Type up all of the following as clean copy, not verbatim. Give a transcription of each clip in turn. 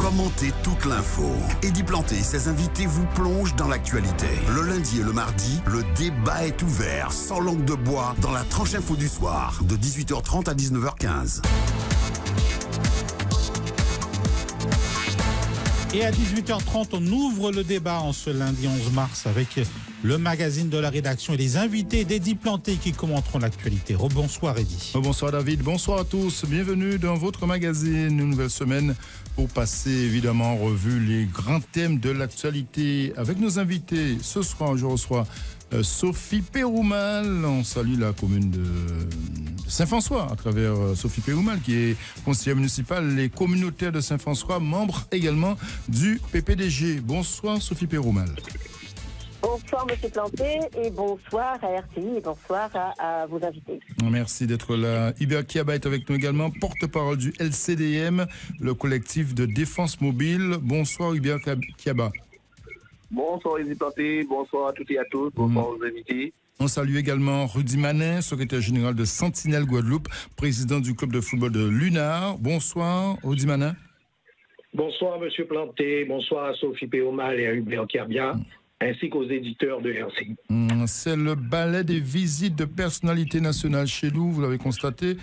Commentez toute l'info. Eddy Planté et ses invités vous plongent dans l'actualité. Le lundi et le mardi, le débat est ouvert, sans langue de bois, dans la tranche info du soir, de 18h30 à 19h15. Et à 18h30, on ouvre le débat en ce lundi 11 mars avec le magazine de la rédaction et les invités d'Eddy Planté qui commenteront l'actualité. Rebonsoir Eddy. Bonsoir David, bonsoir à tous. Bienvenue dans votre magazine, une nouvelle semaine pour passer évidemment en revue les grands thèmes de l'actualité avec nos invités. Ce soir, je reçois Sophie Péroumal. On salue la commune de Saint-François à travers Sophie Péroumal qui est conseillère municipale et communautaire de Saint-François, membre également du PPDG. Bonsoir Sophie Péroumal. Bonsoir M. Planté et bonsoir à RCI et bonsoir à vos invités. Merci d'être là. Hubert Kiaba est avec nous également, porte-parole du LCDM, le collectif de défense mobile. Bonsoir Hubert Kiaba. Bonsoir Eddy Planté, bonsoir à toutes et à tous, bonsoir aux invités. On salue également Rudy Manin, secrétaire général de Sentinelle Guadeloupe, président du club de football de Lunar. Bonsoir Rudy Manin. Bonsoir M. Planté, bonsoir à Sophie Péroumal et à Hubert Kiaba, ainsi qu'aux éditeurs de RCI. C'est le ballet des visites de personnalités nationales chez nous, vous l'avez constaté,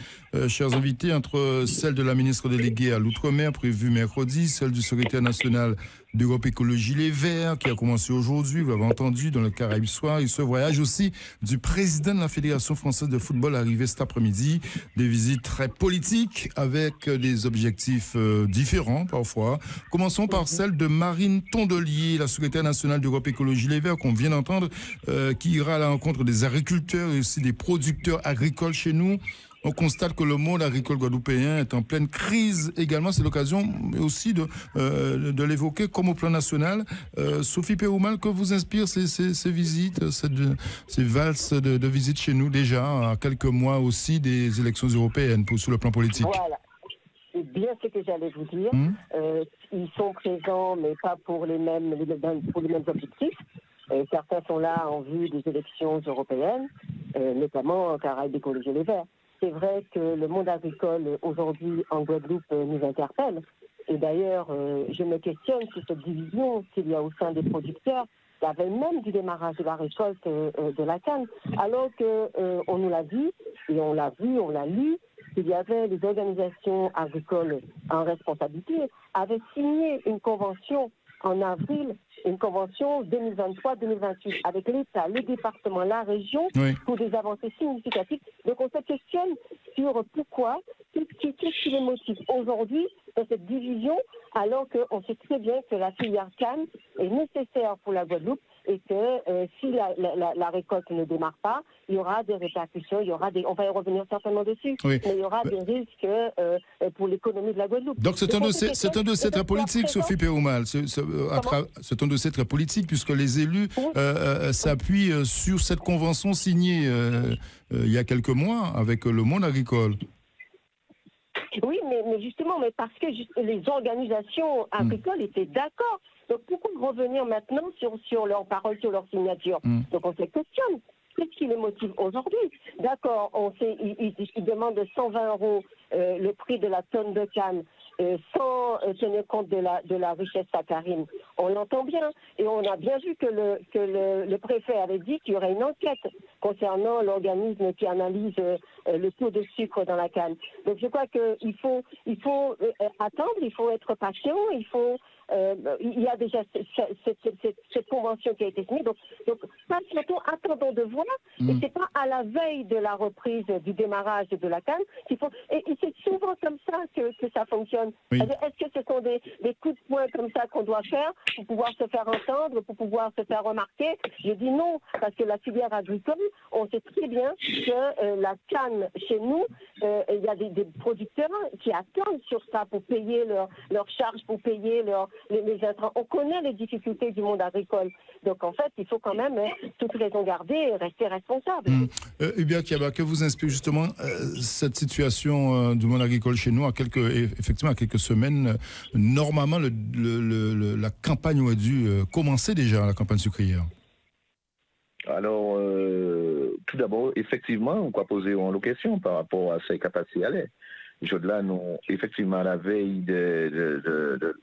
chers invités, entre celle de la ministre déléguée à l'Outre-mer, prévue mercredi, celle du secrétaire national d'Europe Écologie Les Verts, qui a commencé aujourd'hui, vous l'avez entendu, dans le Caraïbe Soir, et ce voyage aussi du président de la Fédération française de football arrivé cet après-midi, des visites très politiques avec des objectifs différents parfois. Commençons par celle de Marine Tondelier, la secrétaire nationale d'Europe Écologie Les Verts, qu'on vient d'entendre, qui ira à la rencontre des agriculteurs et aussi des producteurs agricoles chez nous. On constate que le monde agricole guadeloupéen est en pleine crise également. C'est l'occasion aussi de l'évoquer comme au plan national. Sophie Péroumal, que vous inspirent ces visites, ces valses de visites chez nous déjà, à quelques mois aussi des élections européennes sur le plan politique? Voilà. C'est bien ce que j'allais vous dire. Ils sont présents, mais pas pour les mêmes objectifs. Certains sont là en vue des élections européennes, notamment en Caraïbes Écologie Les Verts. C'est vrai que le monde agricole aujourd'hui en Guadeloupe nous interpelle. Et d'ailleurs, je me questionne sur cette division qu'il y a au sein des producteurs, la veille même du démarrage de la récolte de la canne. Alors qu'on nous l'a dit, et on l'a vu, on l'a lu, qu'il y avait des organisations agricoles en responsabilité, avaient signé une convention en avril, une convention 2023-2028 avec l'État, le département, la région, pour des avancées significatives. Donc on se questionne sur pourquoi, qu'est-ce qui les motive aujourd'hui dans cette division, alors qu'on sait très bien que la filière canne est nécessaire pour la Guadeloupe et que si la récolte ne démarre pas, il y aura des répercussions, on va y revenir certainement dessus, mais il y aura des risques pour l'économie de la Guadeloupe. Donc c'est un dossier très politique, Sophie Péroumal. C'est un dossier très politique puisque les élus s'appuient sur cette convention signée il y a quelques mois avec le monde agricole. Oui, mais justement, parce que les organisations agricoles étaient d'accord. Donc pourquoi revenir maintenant sur leurs paroles, sur leur signature? Donc on se questionne. Qu'est-ce qui les motive aujourd'hui? D'accord, on sait, ils demandent 120 € le prix de la tonne de canne, sans tenir compte de la richesse saccharine. On l'entend bien. Et on a bien vu que le préfet avait dit qu'il y aurait une enquête concernant l'organisme qui analyse le taux de sucre dans la canne. Donc je crois qu'il faut attendre, il faut être patient, il y a déjà cette convention qui a été signée. Donc patientons, attendons de voir. Et c'est pas à la veille de la reprise du démarrage de la canne qu'il faut. Et c'est souvent comme ça que ça fonctionne. Est-ce que ce sont des coups de poing comme ça qu'on doit faire pour pouvoir se faire entendre, pour pouvoir se faire remarquer? Je dis non, parce que la filière agricole, on sait très bien que la canne chez nous, il y a des producteurs qui attendent sur ça pour payer leurs charges, pour payer les intrants. On connaît les difficultés du monde agricole. Donc en fait, il faut quand même toute raison garder et rester responsable. Hubert Kiaba, que vous inspire justement cette situation du monde agricole chez nous effectivement à quelques semaines? Normalement, la campagne aurait dû commencer déjà, la campagne sucrière. Alors, tout d'abord, effectivement, on peut poser une question par rapport à ces capacités à lait. là, nous, effectivement, à la veille de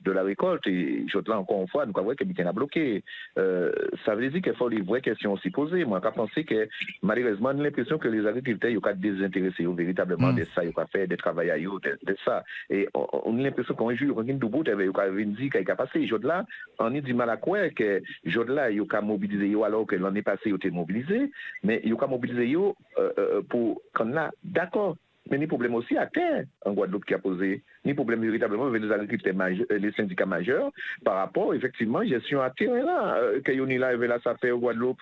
la récolte, et là, encore une fois, nous avons que le a bloqué. Ça veut dire qu'il faut les vraies questions aussi posées. Moi, je pense que, malheureusement, j'ai l'impression que les agriculteurs, ils ont désintéressés véritablement de ça, ils ont fait des travailleurs de ça. Et on a l'impression qu'on joue, on a une bout, ils ont dit qu'il a passé. Là, on a du mal à croire que là, ils ont mobilisé alors que l'année passée, ils ont été mobilisés, mais ils ont mobilisé pour qu'on là, d'accord. Mais ni problème aussi à terre en Guadeloupe qui a posé, ni problème véritablement avec les agriculteurs les syndicats majeurs par rapport effectivement à la gestion à terre là, que Yoni là avait là ça fait au Guadeloupe.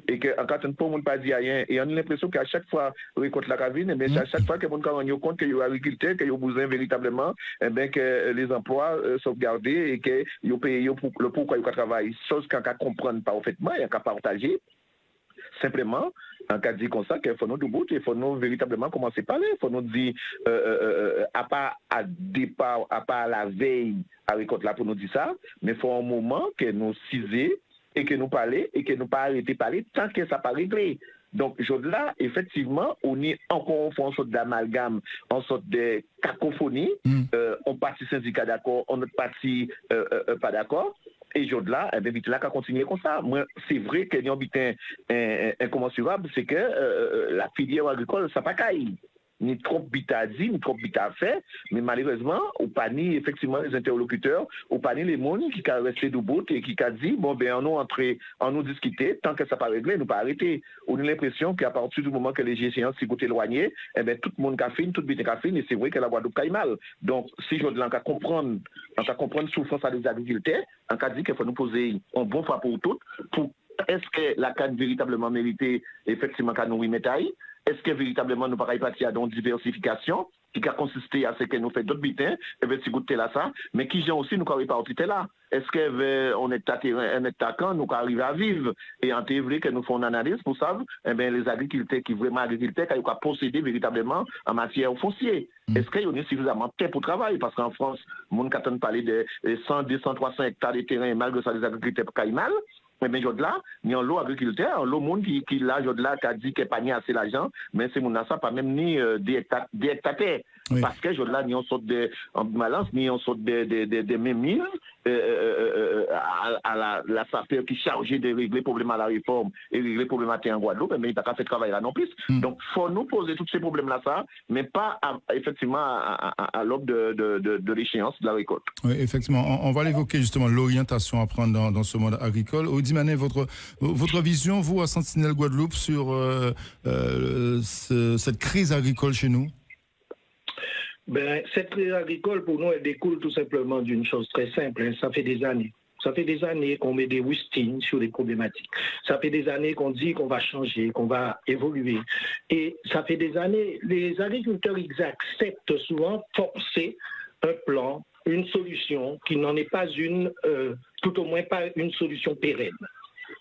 Et que en cas de pas monde pas dit rien et on a l'impression qu'à chaque fois récolte la cavine mais à chaque fois que on rend compte que les agriculteurs que ont besoin véritablement que les emplois sauvegardés et que ils payent pour le pourquoi ils travaillent, chose qu'on ne comprendre parfaitement et qu'on partager. Simplement, en cas de dire comme ça, qu'il faut nous debout, il faut nous véritablement commencer à parler, il faut nous dire, à part à départ, à part la veille à récolte là pour nous dire ça, mais il faut un moment que nous ciser et que nous parler et que nous pas arrêter de parler tant que ça pas réglé. Donc, là, effectivement, on est encore en sorte d'amalgame, en sorte de cacophonie, on parti syndicat d'accord, on autre parti pas d'accord. Et là, vite là, qu'à continuer comme ça. Moi, c'est vrai qu'il y a un incommensurable, c'est que la filière agricole, ça pas caille. Ni trop vite à dire, ni trop vite à faire, mais malheureusement, ou pas ni effectivement les interlocuteurs, ou pas ni les gens qui ont resté debout et qui ont dit, bon, ben, on nous discuter, tant que ça pas réglé, nous pas arrêter. On a l'impression qu'à partir du moment que les échéances s'y sont éloignées, eh ben, tout le monde a fini, tout le monde a fini, et c'est vrai que la Guadeloupe caille mal. Donc, si je veux comprendre souffrance à des agriculteurs, on a dit qu'il faut nous poser un bon fois pour toutes, pour est-ce que la canne véritablement mérité effectivement qu'à nous remettre aïe? Est-ce que véritablement nous parlons partir à une diversification qui a consisté à ce que nous faisons d'autres bitins, et bien si goûter là ça, mais qui j'ai aussi nous carré partir là. Est-ce que on est attaquant, nous arriver à vivre et en théorie que nous faisons une analyse pour ça, eh bien les agriculteurs qui vraiment agriculteurs qui ont possédé véritablement en matière foncière. Est-ce qu'il y a suffisamment de terre pour travailler? Parce qu'en France, mon quand on parle de 100, 200, 300 hectares de terrain, malgré ça les agriculteurs caillent mal. Mais bien, là, il y a un lot agriculteur, un lot monde qui là, là, qui a dit qu'il n'y a pas ni assez l'argent, mais c'est mon ça pas même ni des hectares. Oui. Parce que là, il y a une sorte de balance, il y a une sorte de mémise à la SAPER qui est chargée de régler le problème à la réforme et régler le problème à terre en Guadeloupe, mais il n'a pas fait travail là non plus. Donc, il faut nous poser tous ces problèmes-là, ça, mais pas effectivement à l'aube de l'échéance de la récolte. Oui, effectivement. On va l'évoquer justement, l'orientation à prendre dans ce monde agricole. Audi Manet, votre vision, vous, à Sentinelle Guadeloupe, sur cette crise agricole chez nous? Ben, cette crise agricole, pour nous, elle découle tout simplement d'une chose très simple. Hein. Ça fait des années. Ça fait des années qu'on met des rustines sur les problématiques. Ça fait des années qu'on dit qu'on va changer, qu'on va évoluer. Et ça fait des années, les agriculteurs, ils acceptent souvent forcer un plan, une solution qui n'en est pas une, tout au moins pas une solution pérenne.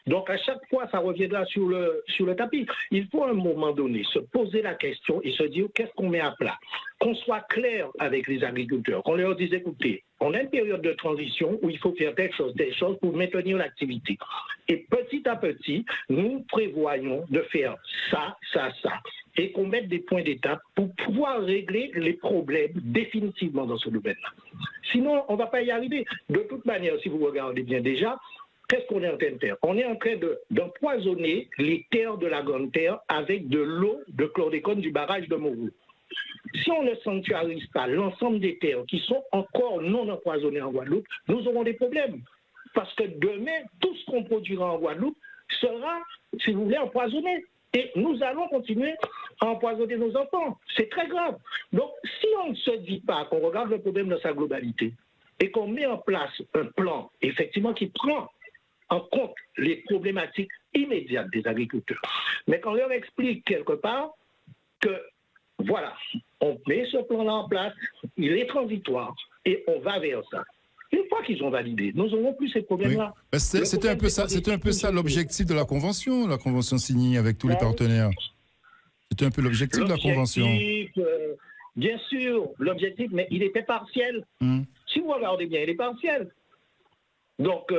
Donc, à chaque fois, ça reviendra sur le tapis. Il faut à un moment donné se poser la question et se dire qu'est-ce qu'on met à plat. Qu'on soit clair avec les agriculteurs, qu'on leur dise écoutez, on a une période de transition où il faut faire telle chose pour maintenir l'activité. Et petit à petit, nous prévoyons de faire ça. Et qu'on mette des points d'étape pour pouvoir régler les problèmes définitivement dans ce domaine-là. Sinon, on ne va pas y arriver. De toute manière, si vous regardez bien déjà, qu'est-ce qu'on est en train de faire? On est en train d'empoisonner les terres de la Grande Terre avec de l'eau de chlordécone du barrage de Morou. Si on ne sanctuarise pas l'ensemble des terres qui sont encore non empoisonnées en Guadeloupe, nous aurons des problèmes. Parce que demain, tout ce qu'on produira en Guadeloupe sera, si vous voulez, empoisonné. Et nous allons continuer à empoisonner nos enfants. C'est très grave. Donc, si on ne se dit pas qu'on regarde le problème dans sa globalité et qu'on met en place un plan, effectivement, qui prend en compte les problématiques immédiates des agriculteurs, mais qu'on leur explique quelque part que, voilà, on met ce plan-là en place, il est transitoire, et on va vers ça. Une fois qu'ils ont validé, nous n'aurons plus ces problèmes-là. Oui. C'était un peu ça l'objectif de la convention signée avec tous les partenaires. C'était un peu l'objectif de la convention. Bien sûr, l'objectif, mais il était partiel. Si vous regardez bien, il est partiel. Donc,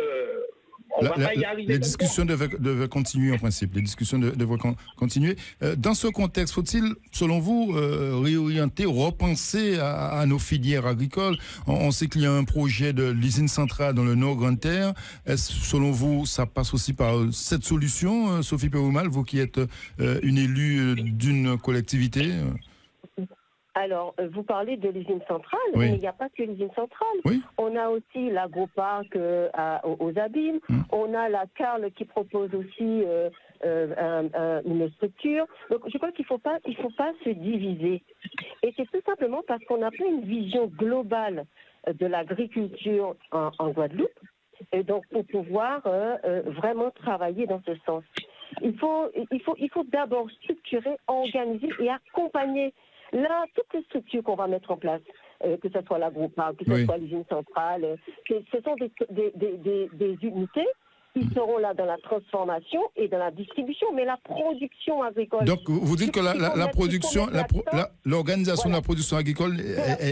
On va pas y arriver. Les discussions devaient continuer en principe. Les discussions devraient continuer. Dans ce contexte, faut-il, selon vous, réorienter, repenser à nos filières agricoles? On sait qu'il y a un projet de l'usine centrale dans le Nord Grande-Terre. Est-ce, selon vous, ça passe aussi par cette solution, Sophie Pérumal, vous qui êtes une élue d'une collectivité? Alors, vous parlez de l'usine centrale, oui. Mais il n'y a pas que l'usine centrale. Oui. On a aussi l'agroparc aux Abîmes. On a la Carle qui propose aussi une structure. Donc, je crois qu'il ne faut pas se diviser. Et c'est tout simplement parce qu'on n'a pas une vision globale de l'agriculture en Guadeloupe. Et donc, pour pouvoir vraiment travailler dans ce sens. Il faut d'abord structurer, organiser et accompagner. Là, toutes les structures qu'on va mettre en place, que ce soit l'agroparc, que ce soit l'usine centrale, ce sont des unités qui seront là dans la transformation et dans la distribution, mais la production agricole. Donc, vous dites que la production, l'organisation de la production agricole,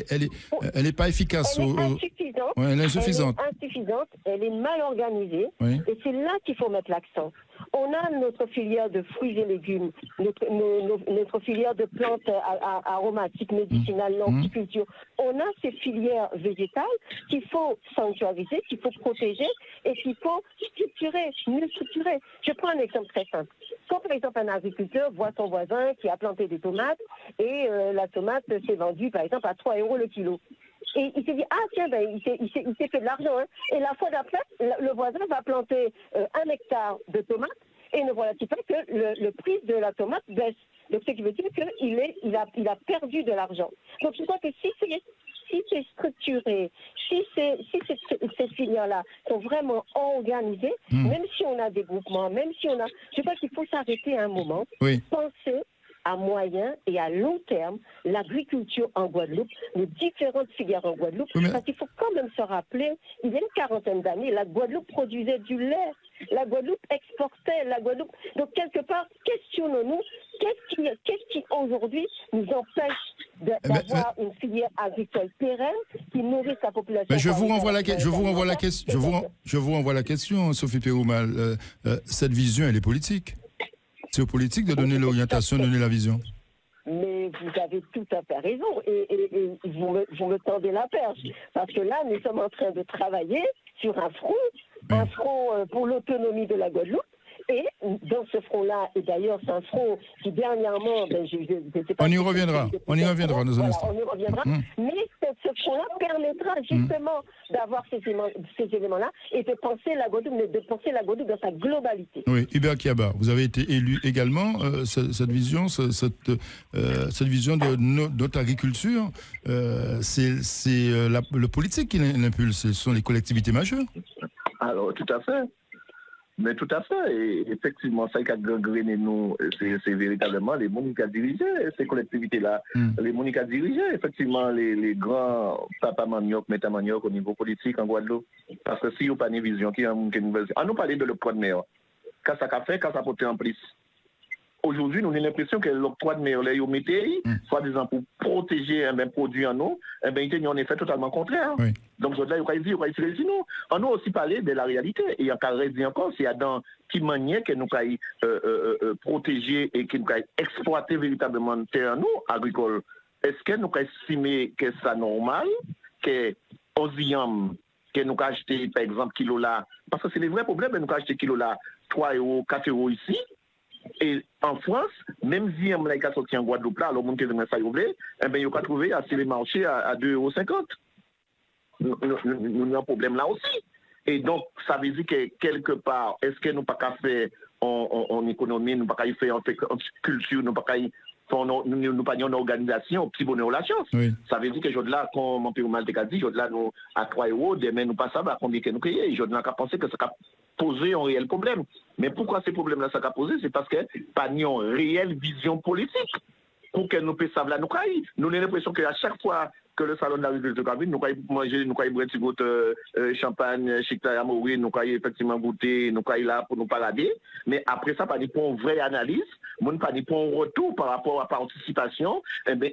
elle n'est pas efficace. Elle est insuffisante. Elle est insuffisante. Elle est insuffisante, elle est mal organisée, et c'est là qu'il faut mettre l'accent. On a notre filière de fruits et légumes, notre filière de plantes aromatiques, médicinales, l'horticulture. On a ces filières végétales qu'il faut sanctuariser, qu'il faut protéger et qu'il faut structurer, mieux structurer. Je prends un exemple très simple. Quand par exemple un agriculteur voit son voisin qui a planté des tomates et la tomate s'est vendue par exemple à 3 € le kilo. Et il s'est dit, ah tiens, il s'est fait de l'argent. Hein. Et la fois d'après, le voisin va planter 1 hectare de tomates et ne voilà-t-il pas que le prix de la tomate baisse. Donc ce qui veut dire qu'il a perdu de l'argent. Donc je crois que si c'est structuré, si ces filières-là sont vraiment organisées, même si on a des groupements, même si on a... Je crois qu'il faut s'arrêter un moment, penser à moyen et à long terme l'agriculture en Guadeloupe, les différentes filières en Guadeloupe, parce qu'il faut quand même se rappeler, il y a une 40aine d'années, la Guadeloupe produisait du lait, la Guadeloupe exportait, la Guadeloupe... Donc quelque part, questionnons-nous, qu'est-ce qui aujourd'hui nous empêche d'avoir une filière agricole pérenne qui nourrit sa population? Mais je vous renvoie la question, Sophie Pérumal. Cette vision, elle est politique. C'est aux politiques de donner l'orientation, de donner la vision. Mais vous avez tout à fait raison et vous me tendez la perche. Parce que là, nous sommes en train de travailler sur un front pour l'autonomie de la Guadeloupe. Et dans ce front-là, et d'ailleurs c'est un front qui dernièrement, je sais pas... On y reviendra dans un instant. On y reviendra, mais ce front-là permettra justement d'avoir ces éléments-là et de penser la Guadeloupe dans sa globalité. Oui, Hubert Kiaba, vous avez été élu également, cette vision de notre agriculture, c'est le politique qui l'impulse, ce sont les collectivités majeures. Alors, tout à fait. Mais tout à fait, et effectivement, ça qui a gangréné nous, c'est véritablement les gens qui ont dirigé ces collectivités-là. Les gens qui ont dirigé, effectivement, les grands papas manioc, méta manioc au niveau politique en Guadeloupe. Parce que si vous n'avez pas une vision, on nous parle de l'octroi de mer. Quand ça a fait, quand ça a porté en plus. Aujourd'hui, nous avons l'impression que l'octroi de mer, les métiers, soi-disant pour protéger un produit en eau, il y a un effet totalement contraire. Oui. Donc, là, il y a des sinon. On a aussi parlé de la réalité. Et encore, dit encore, c'est dans quelle manière que nous avons protéger et que nous avons exploiter véritablement le terrain agricole. Est-ce que nous avons estimé que c'est normal que Oziam, que nous avons acheté, par exemple, kilo là, parce que c'est les vrais problèmes, nous avons acheté kilo là, 3 €, 4 € ici. Et en France, même si on a sorti en Guadeloupe, là, le monde qui a ça, il a trouvé assez les marchés à 2,50 €. Nous avons un problème là aussi. Et donc, ça veut dire que quelque part, est-ce que nous n'avons pas fait en économie, nous n'avons pas fait en culture, nous n'avons pas fait en organisation, petit bonheur la chance. Oui. Ça veut dire que aujourd'hui là, comme mon père Malte a dit, aujourd'hui là, nous à 3 €, demain nous pas savoir combien que nous créons. Aujourd'hui là, on a pensé que ça a posé un réel problème. Mais pourquoi ces problèmes-là ça a posé? C'est parce que pas une réelle vision politique pour que nous puissions savoir là nous caille. Nous avons l'impression qu'à chaque fois que le salon de l'agriculture de Cabine, nous allons manger, nous allons boire un petit goût champagne, chicta amouri, nous allons effectivement goûter, nous allons là pour nous parader. Mais après ça, pas pour une vraie analyse, pas pour un retour par rapport à la participation,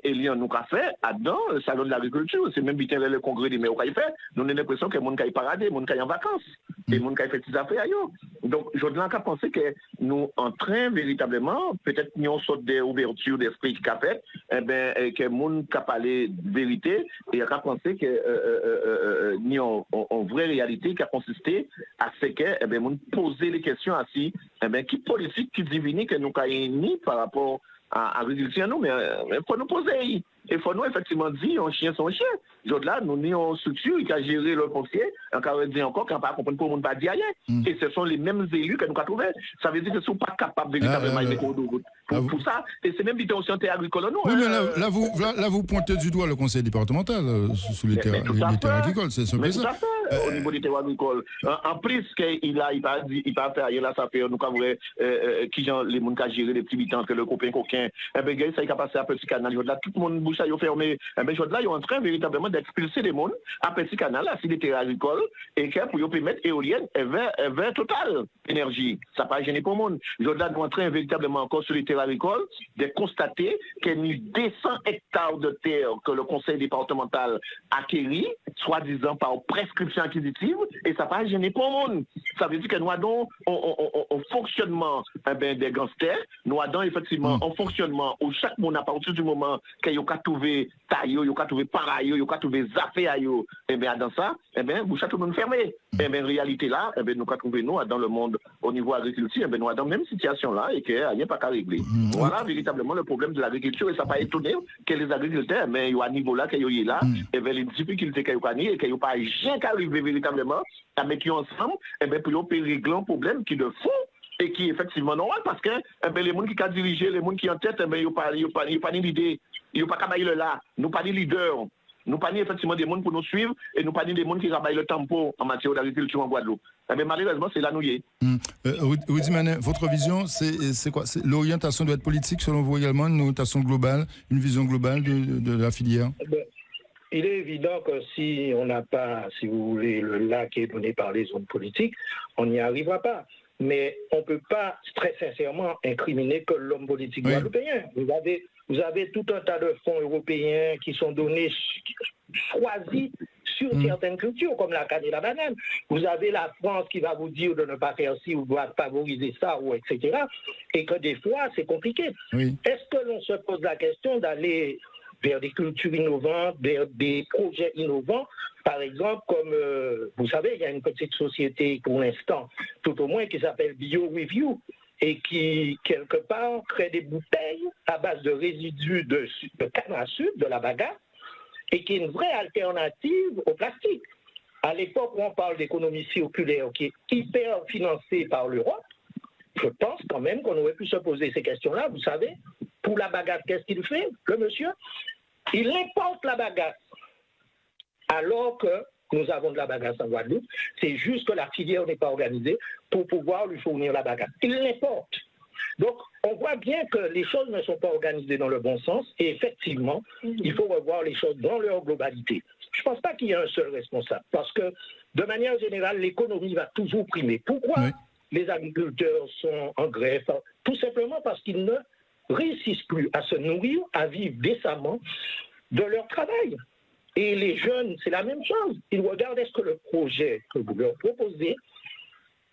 Elian nous a fait dans le salon de l'agriculture. C'est même bien le congrès des maires qui fait. Nous avons l'impression que les gens sont paradés, les gens sont en vacances. et moun qui fait des affaires yo. Donc je dois penser que nous en train véritablement peut-être nous on sorte des ouvertures d'esprit qui a fait que moun qui a parlé de vérité et a pensé que nous en vraie réalité qui a consisté à ce que moun poser les questions ainsi qui politique qui divine que nous ni par rapport à l'agriculture nous mais faut nous poser. Il faut nous effectivement dire un chien son chien. Là, nous avons une structure qui a géré le foncier, encore dit encore, qui n'a pas compris pour ne pas dire rien. Et ce sont les mêmes élus que nous avons trouvés. Ça veut dire que ne sont pas capables véritablement de mettre pour ça. Et c'est même l'idée santé agricole. Oui, mais là, vous pointez du doigt le conseil départemental sous les terres agricoles. C'est ça. Au niveau des terres agricoles. En plus, il va faire, il a ça fait, nous avons qui gens, les gens qui ont géré les petits habitants, que le copain coquin, ça il a passé à Petit Canal. Là, tout le monde bouge à fermé. Mais là, ils sont en train véritablement d'expulser les gens à Petit Canal, à les terres agricoles, et pour permettre éolienne et vers Total Énergie. Ça n'a pas gêné pour le monde. Là, nous sommes en train véritablement encore sur les terres agricoles de constater qu'il y a 200 hectares de terre que le conseil départemental a acquéri, soi-disant par prescription acquisitive, et ça n'a pas gêné pour le monde. Ça veut dire que nous avons un fonctionnement des gangsters, nous avons effectivement un fonctionnement où chaque monde, à partir du moment qu'il a trouvé taille, il a trouvé pareil, il a trouvé affaires, et bien dans ça, vous chaque monde fermé. Et bien en réalité là, nous avons trouvé nous dans le monde au niveau agriculture, nous avons dans la même situation là et qu'il n'y a pas qu'à régler. Voilà véritablement le problème de l'agriculture et ça n'a pas étonné que les agriculteurs, mais il y a un niveau là qu'il y a là, et bien les difficultés qu'il y a et qu'il n'y a pas rien qu'à arriver véritablement à mettre ensemble, et bien pour régler un problème qui de fond et qui est effectivement normal parce que les gens qui ont dirigé, les gens qui sont en tête, ils n'ont pas l'idée, ils n'ont pas qu'à le là, nous pas des leaders, nous pas effectivement des gens pour nous suivre et nous pas des gens qui travaillent le tempo en matière d'agriculture en Guadeloupe. Mais malheureusement, c'est là nous y est. Rudy Manet, votre vision, c'est quoi? L'orientation doit être politique selon vous également, une orientation globale, une vision globale de la filière? Il est évident que si on n'a pas, si vous voulez, le là qui est donné par les hommes politiques, on n'y arrivera pas. Mais on ne peut pas très sincèrement incriminer que l'homme politique guadeloupéen. Vous avez tout un tas de fonds européens qui sont donnés, choisis sur certaines cultures, comme la canne et la banane. Vous avez la France qui va vous dire de ne pas faire ci ou de favoriser ça, ou etc. Et que des fois, c'est compliqué. Est-ce que l'on se pose la question d'aller vers des cultures innovantes, vers des projets innovants? Par exemple, comme vous savez, il y a une petite société pour l'instant, tout au moins, qui s'appelle BioReview et qui, quelque part, crée des bouteilles à base de résidus de canne à sucre, de la bagasse, et qui est une vraie alternative au plastique. À l'époque où on parle d'économie circulaire qui est hyper financée par l'Europe, je pense quand même qu'on aurait pu se poser ces questions-là. Vous savez, pour la bagasse, qu'est-ce qu'il fait, le monsieur? Il importe la bagasse. Alors que nous avons de la bagasse en Guadeloupe, c'est juste que la filière n'est pas organisée pour pouvoir lui fournir la bagasse. Il l'importe. Donc, on voit bien que les choses ne sont pas organisées dans le bon sens et effectivement, il faut revoir les choses dans leur globalité. Je ne pense pas qu'il y ait un seul responsable parce que, de manière générale, l'économie va toujours primer. Pourquoi les agriculteurs sont en grève? Tout simplement parce qu'ils ne réussissent plus à se nourrir, à vivre décemment de leur travail. Et les jeunes, c'est la même chose. Ils regardent est-ce que le projet que vous leur proposez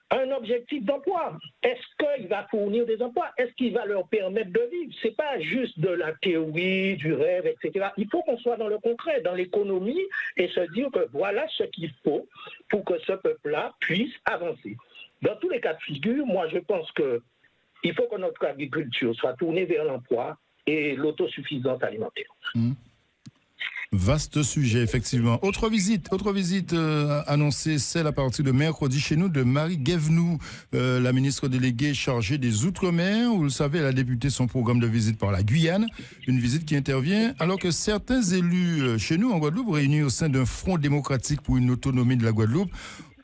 a un objectif d'emploi. Est-ce qu'il va fournir des emplois? Est-ce qu'il va leur permettre de vivre? Ce n'est pas juste de la théorie, du rêve, etc. Il faut qu'on soit dans le concret, dans l'économie, et se dire que voilà ce qu'il faut pour que ce peuple-là puisse avancer. Dans tous les cas de figure, moi je pense qu'il faut que notre agriculture soit tournée vers l'emploi et l'autosuffisance alimentaire. Vaste sujet, effectivement. Autre visite annoncée, celle à partir de mercredi chez nous de Marie Guévenoux, la ministre déléguée chargée des Outre-mer. Vous le savez, elle a débuté son programme de visite par la Guyane, une visite qui intervient alors que certains élus chez nous en Guadeloupe, réunis au sein d'un front démocratique pour une autonomie de la Guadeloupe,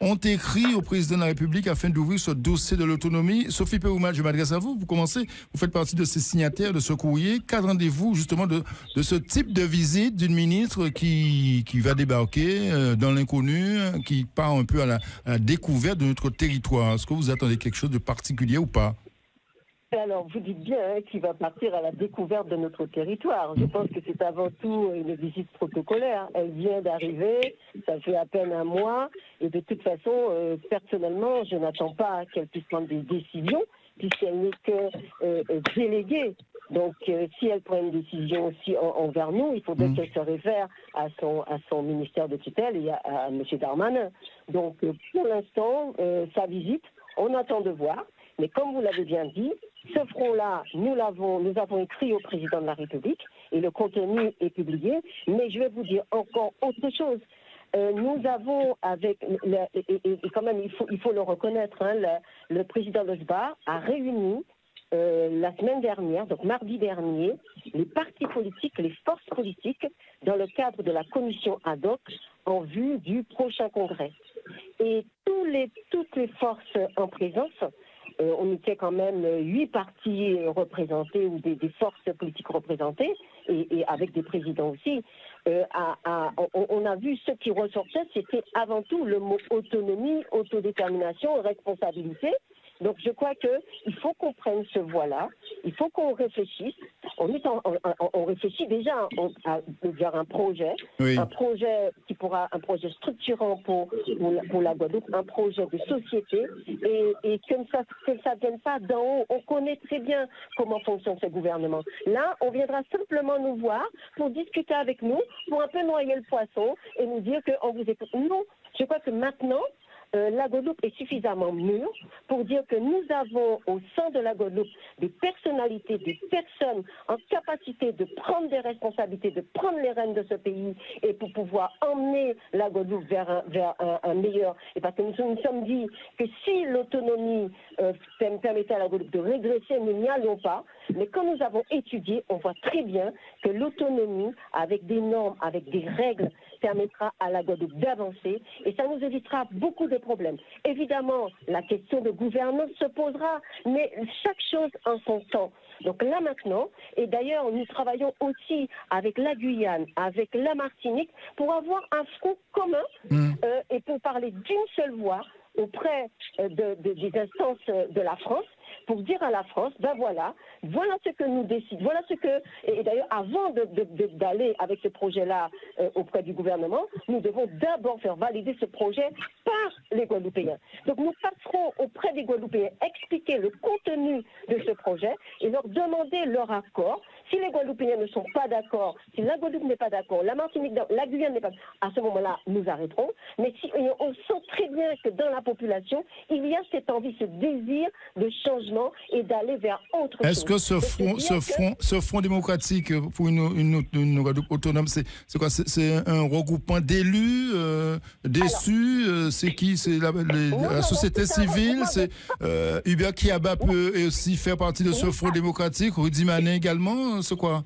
ont écrit au président de la République afin d'ouvrir ce dossier de l'autonomie. Sophie Péroumal, je m'adresse à vous. Vous commencez, vous faites partie de ces signataires de ce courrier. Qu'attendez-vous justement de ce type de visite d'une ministre qui va débarquer dans l'inconnu, qui part un peu à la découverte de notre territoire? Est-ce que vous attendez quelque chose de particulier ou pas? Alors, vous dites bien qu'il va partir à la découverte de notre territoire. Je pense que c'est avant tout une visite protocolaire. Elle vient d'arriver, ça fait à peine un mois, et de toute façon, personnellement, je n'attends pas qu'elle puisse prendre des décisions, puisqu'elle n'est que déléguée. Donc, si elle prend une décision aussi envers nous, il faudrait qu'elle se réfère à son ministère de tutelle et à M. Darmanin. Donc, pour l'instant, sa visite, on attend de voir. Mais comme vous l'avez bien dit, ce front-là, nous avons écrit au président de la République et le contenu est publié. Mais je vais vous dire encore autre chose. Nous avons et quand même il faut le reconnaître, hein, le président de SBA a réuni la semaine dernière, donc mardi dernier, les partis politiques, les forces politiques, dans le cadre de la commission ad hoc en vue du prochain congrès. Et toutes les forces en présence, on était quand même 8 partis représentés ou des forces politiques représentées et avec des présidents aussi. On a vu ce qui ressortait, c'était avant tout le mot autonomie, autodétermination, responsabilité. Donc je crois qu'il faut qu'on prenne ce voie-là, il faut qu'on réfléchisse. On réfléchit déjà vers un projet, oui. un projet structurant pour la Guadeloupe, un projet de société, et que ça ne vienne pas d'en haut. On connaît très bien comment fonctionne ce gouvernement. Là, on viendra simplement nous voir pour discuter avec nous, pour un peu noyer le poisson et nous dire qu'on vous écoute. Non, je crois que maintenant, la Guadeloupe est suffisamment mûre pour dire que nous avons au sein de la Guadeloupe des personnalités, des personnes en capacité de prendre des responsabilités, de prendre les rênes de ce pays et pour pouvoir emmener la Guadeloupe vers un meilleur. Et parce que nous nous sommes dit que si l'autonomie permettait à la Guadeloupe de régresser, nous n'y allons pas. Mais quand nous avons étudié, on voit très bien que l'autonomie, avec des normes, avec des règles, permettra à la Guadeloupe d'avancer et ça nous évitera beaucoup de problèmes. Évidemment, la question de gouvernance se posera, mais chaque chose en son temps. Donc là maintenant, et d'ailleurs nous travaillons aussi avec la Guyane, avec la Martinique, pour avoir un front commun et pour parler d'une seule voix auprès des instances de la France, pour dire à la France, ben voilà ce que nous décidons, voilà ce que, et d'ailleurs avant d'aller avec ce projet-là auprès du gouvernement, nous devons d'abord faire valider ce projet par les Guadeloupéens. Donc nous passerons auprès des Guadeloupéens, expliquer le contenu de ce projet et leur demander leur accord. Si les Guadeloupéens ne sont pas d'accord, si la Guadeloupe n'est pas d'accord, la Martinique, la Guyane n'est pas d'accord, à ce moment-là, nous arrêterons. Mais si on sent très bien que dans la population, il y a cette envie, ce désir de changement et d'aller vers autre chose. Est-ce que ce front démocratique pour une Guadeloupe autonome, c'est quoi? C'est un regroupement d'élus déçus? C'est qui? C'est la société civile? C'est Hubert Kiaba peut aussi faire partie de ce front démocratique? Rudy Manet également? C'est quoi?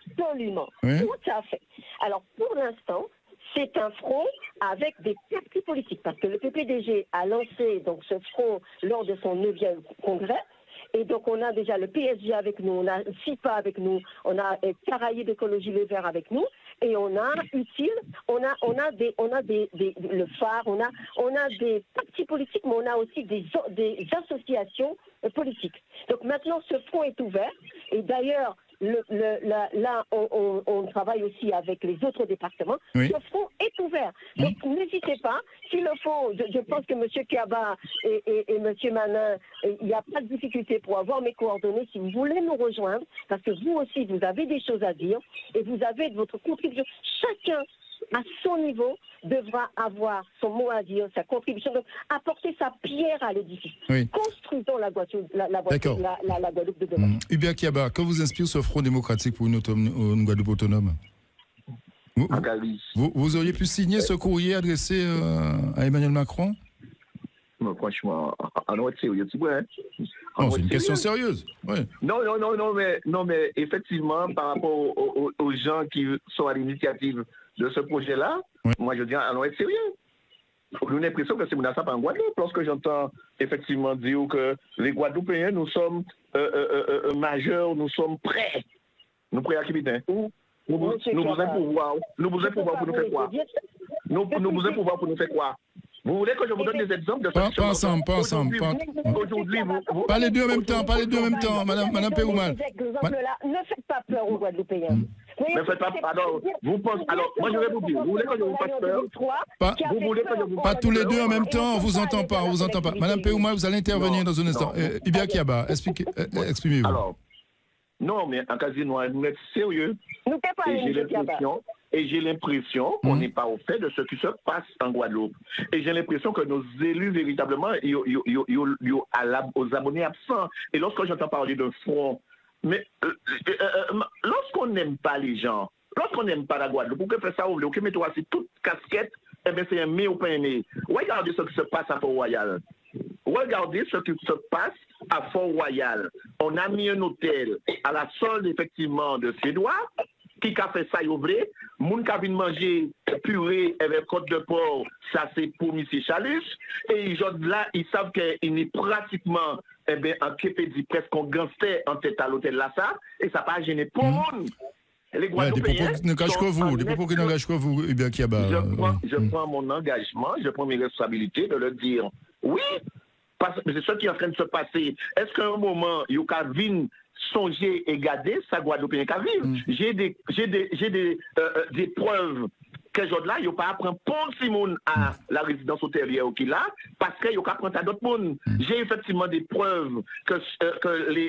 Absolument. Oui? Tout à fait. Alors pour l'instant, c'est un front avec des partis politiques, parce que le PPDG a lancé donc ce front lors de son 9e congrès. Et donc, on a déjà le PSG avec nous, on a CIPA avec nous, on a Caraïbes d'écologie Les Verts avec nous, et on a Utile, on a le phare, on a des partis politiques, mais on a aussi des associations politiques. Donc maintenant, ce front est ouvert, et d'ailleurs, là, on travaille aussi avec les autres départements. Oui. Le front est ouvert. Donc, n'hésitez pas. S'il le faut, je pense que M. Kiaba et M. Manin, il n'y a pas de difficulté pour avoir mes coordonnées si vous voulez nous rejoindre, parce que vous aussi, vous avez des choses à dire et vous avez votre contribution. Chacun, à son niveau, devra avoir son mot à dire, sa contribution, donc apporter sa pierre à l'édifice. Oui. Construisons la Guadeloupe de demain. Hubert Kiaba, que vous inspire ce front démocratique pour une Guadeloupe autonome? Vous auriez pu signer ce courrier adressé à Emmanuel Macron? Non, franchement, on est sérieux, tu vois. Non, c'est une question sérieuse. Ouais. Non, mais effectivement, par rapport aux gens qui sont à l'initiative de ce projet-là, moi je dis, on est sérieux. On a l'impression que c'est mon assape en Guadeloupe lorsque j'entends effectivement dire que les Guadeloupéens, nous sommes majeurs, nous sommes prêts. Nous prêts à quitter. Nous besoin pouvoir pour nous faire quoi? Nous besoin pouvoir pour nous faire quoi? Vous voulez que je vous donne des exemples de Pas ensemble. Aujourd'hui, vous... Pas les deux en même temps, Madame Péroumal. Ne faites pas peur aux Guadeloupéens. Ne faites pas, alors, vous pensez, alors, moi je vais vous dire, vous voulez que je vous fasse peur? Vous voulez que je vous Pas tous les deux en même temps, on vous entend pas. Madame Péroumal, vous allez intervenir dans un instant. Ibia Kiaba, exprimez-vous. Alors, non, mais en casino, nous sommes sérieux. Et j'ai l'impression qu'on n'est pas au fait de ce qui se passe en Guadeloupe. Et j'ai l'impression que nos élus, véritablement, aux abonnés absents. Et lorsque j'entends parler de front, mais lorsqu'on n'aime pas les gens, lorsqu'on n'aime pas la Guadeloupe, pour que faire ça, vous mettez aussi toute casquette, eh bien c'est aimer ou pas aimer. Regardez ce qui se passe à Port-Royal. Regardez ce qui se passe à Fort-Royal. On a mis un hôtel à la solde, effectivement, de Suédois. Qui a fait ça, ouvré? Moun qui a venu manger purée avec côte de porc, ça c'est pour M. Chalus. Et là, ils savent qu'il est pratiquement, eh bien, en Képédi, presque en gangster en tête à l'hôtel là, ça. Et ça n'a pas gêné pour le monde. Les Guadeloupéens. Des propos qui n'engagent que vous, eh bien, je prends mon engagement, je prends mes responsabilités de leur dire oui, parce que c'est ce qui est en train de se passer. Est-ce qu'à un moment, il y a songer et garder sa Guadeloupéen qui vivre. J'ai des preuves que là, il n'y a pas à prendre pour Simone à la résidence hôtelière au Kila, parce qu'il n'y a pas à prendre à d'autres monde. J'ai effectivement des preuves que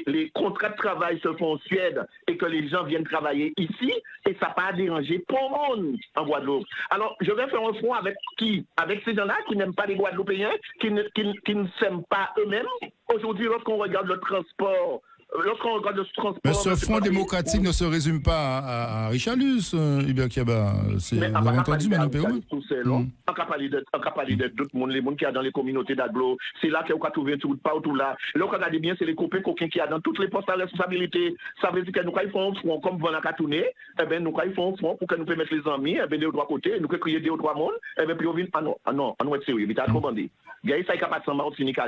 les contrats de travail se font en Suède et que les gens viennent travailler ici, et ça n'a pas à déranger pour le monde en Guadeloupe. Alors, je vais faire un front avec qui? Avec ces gens-là qui n'aiment pas les Guadeloupéens, qui ne s'aiment pas eux-mêmes. Aujourd'hui, lorsqu'on regarde le transport, lorsqu'on regarde le transport... Mais ce front démocratique ne se résume pas à Richalus, Ibia Kiaba. Vous avez entendu, Mme Péroumal? On peut parler de tout le monde, les gens qui sont dans les communautés d'Aglo. C'est là qu'on va trouver tout, pas tout là. Là, on regarde bien, c'est les copains qui sont dans toutes les postes à responsabilité. Ça veut dire que nous, quand ils font un front, comme Van Akatouné, eh bien, nous, quand ils font un front pour que nous puissions mettre les amis, eh bien, des trois côtés, nous pouvons crier des trois mondes, eh bien, puis on vient, on va être sérieux, mais t'as trop bandé. Il y a ça qui a pas de Martinique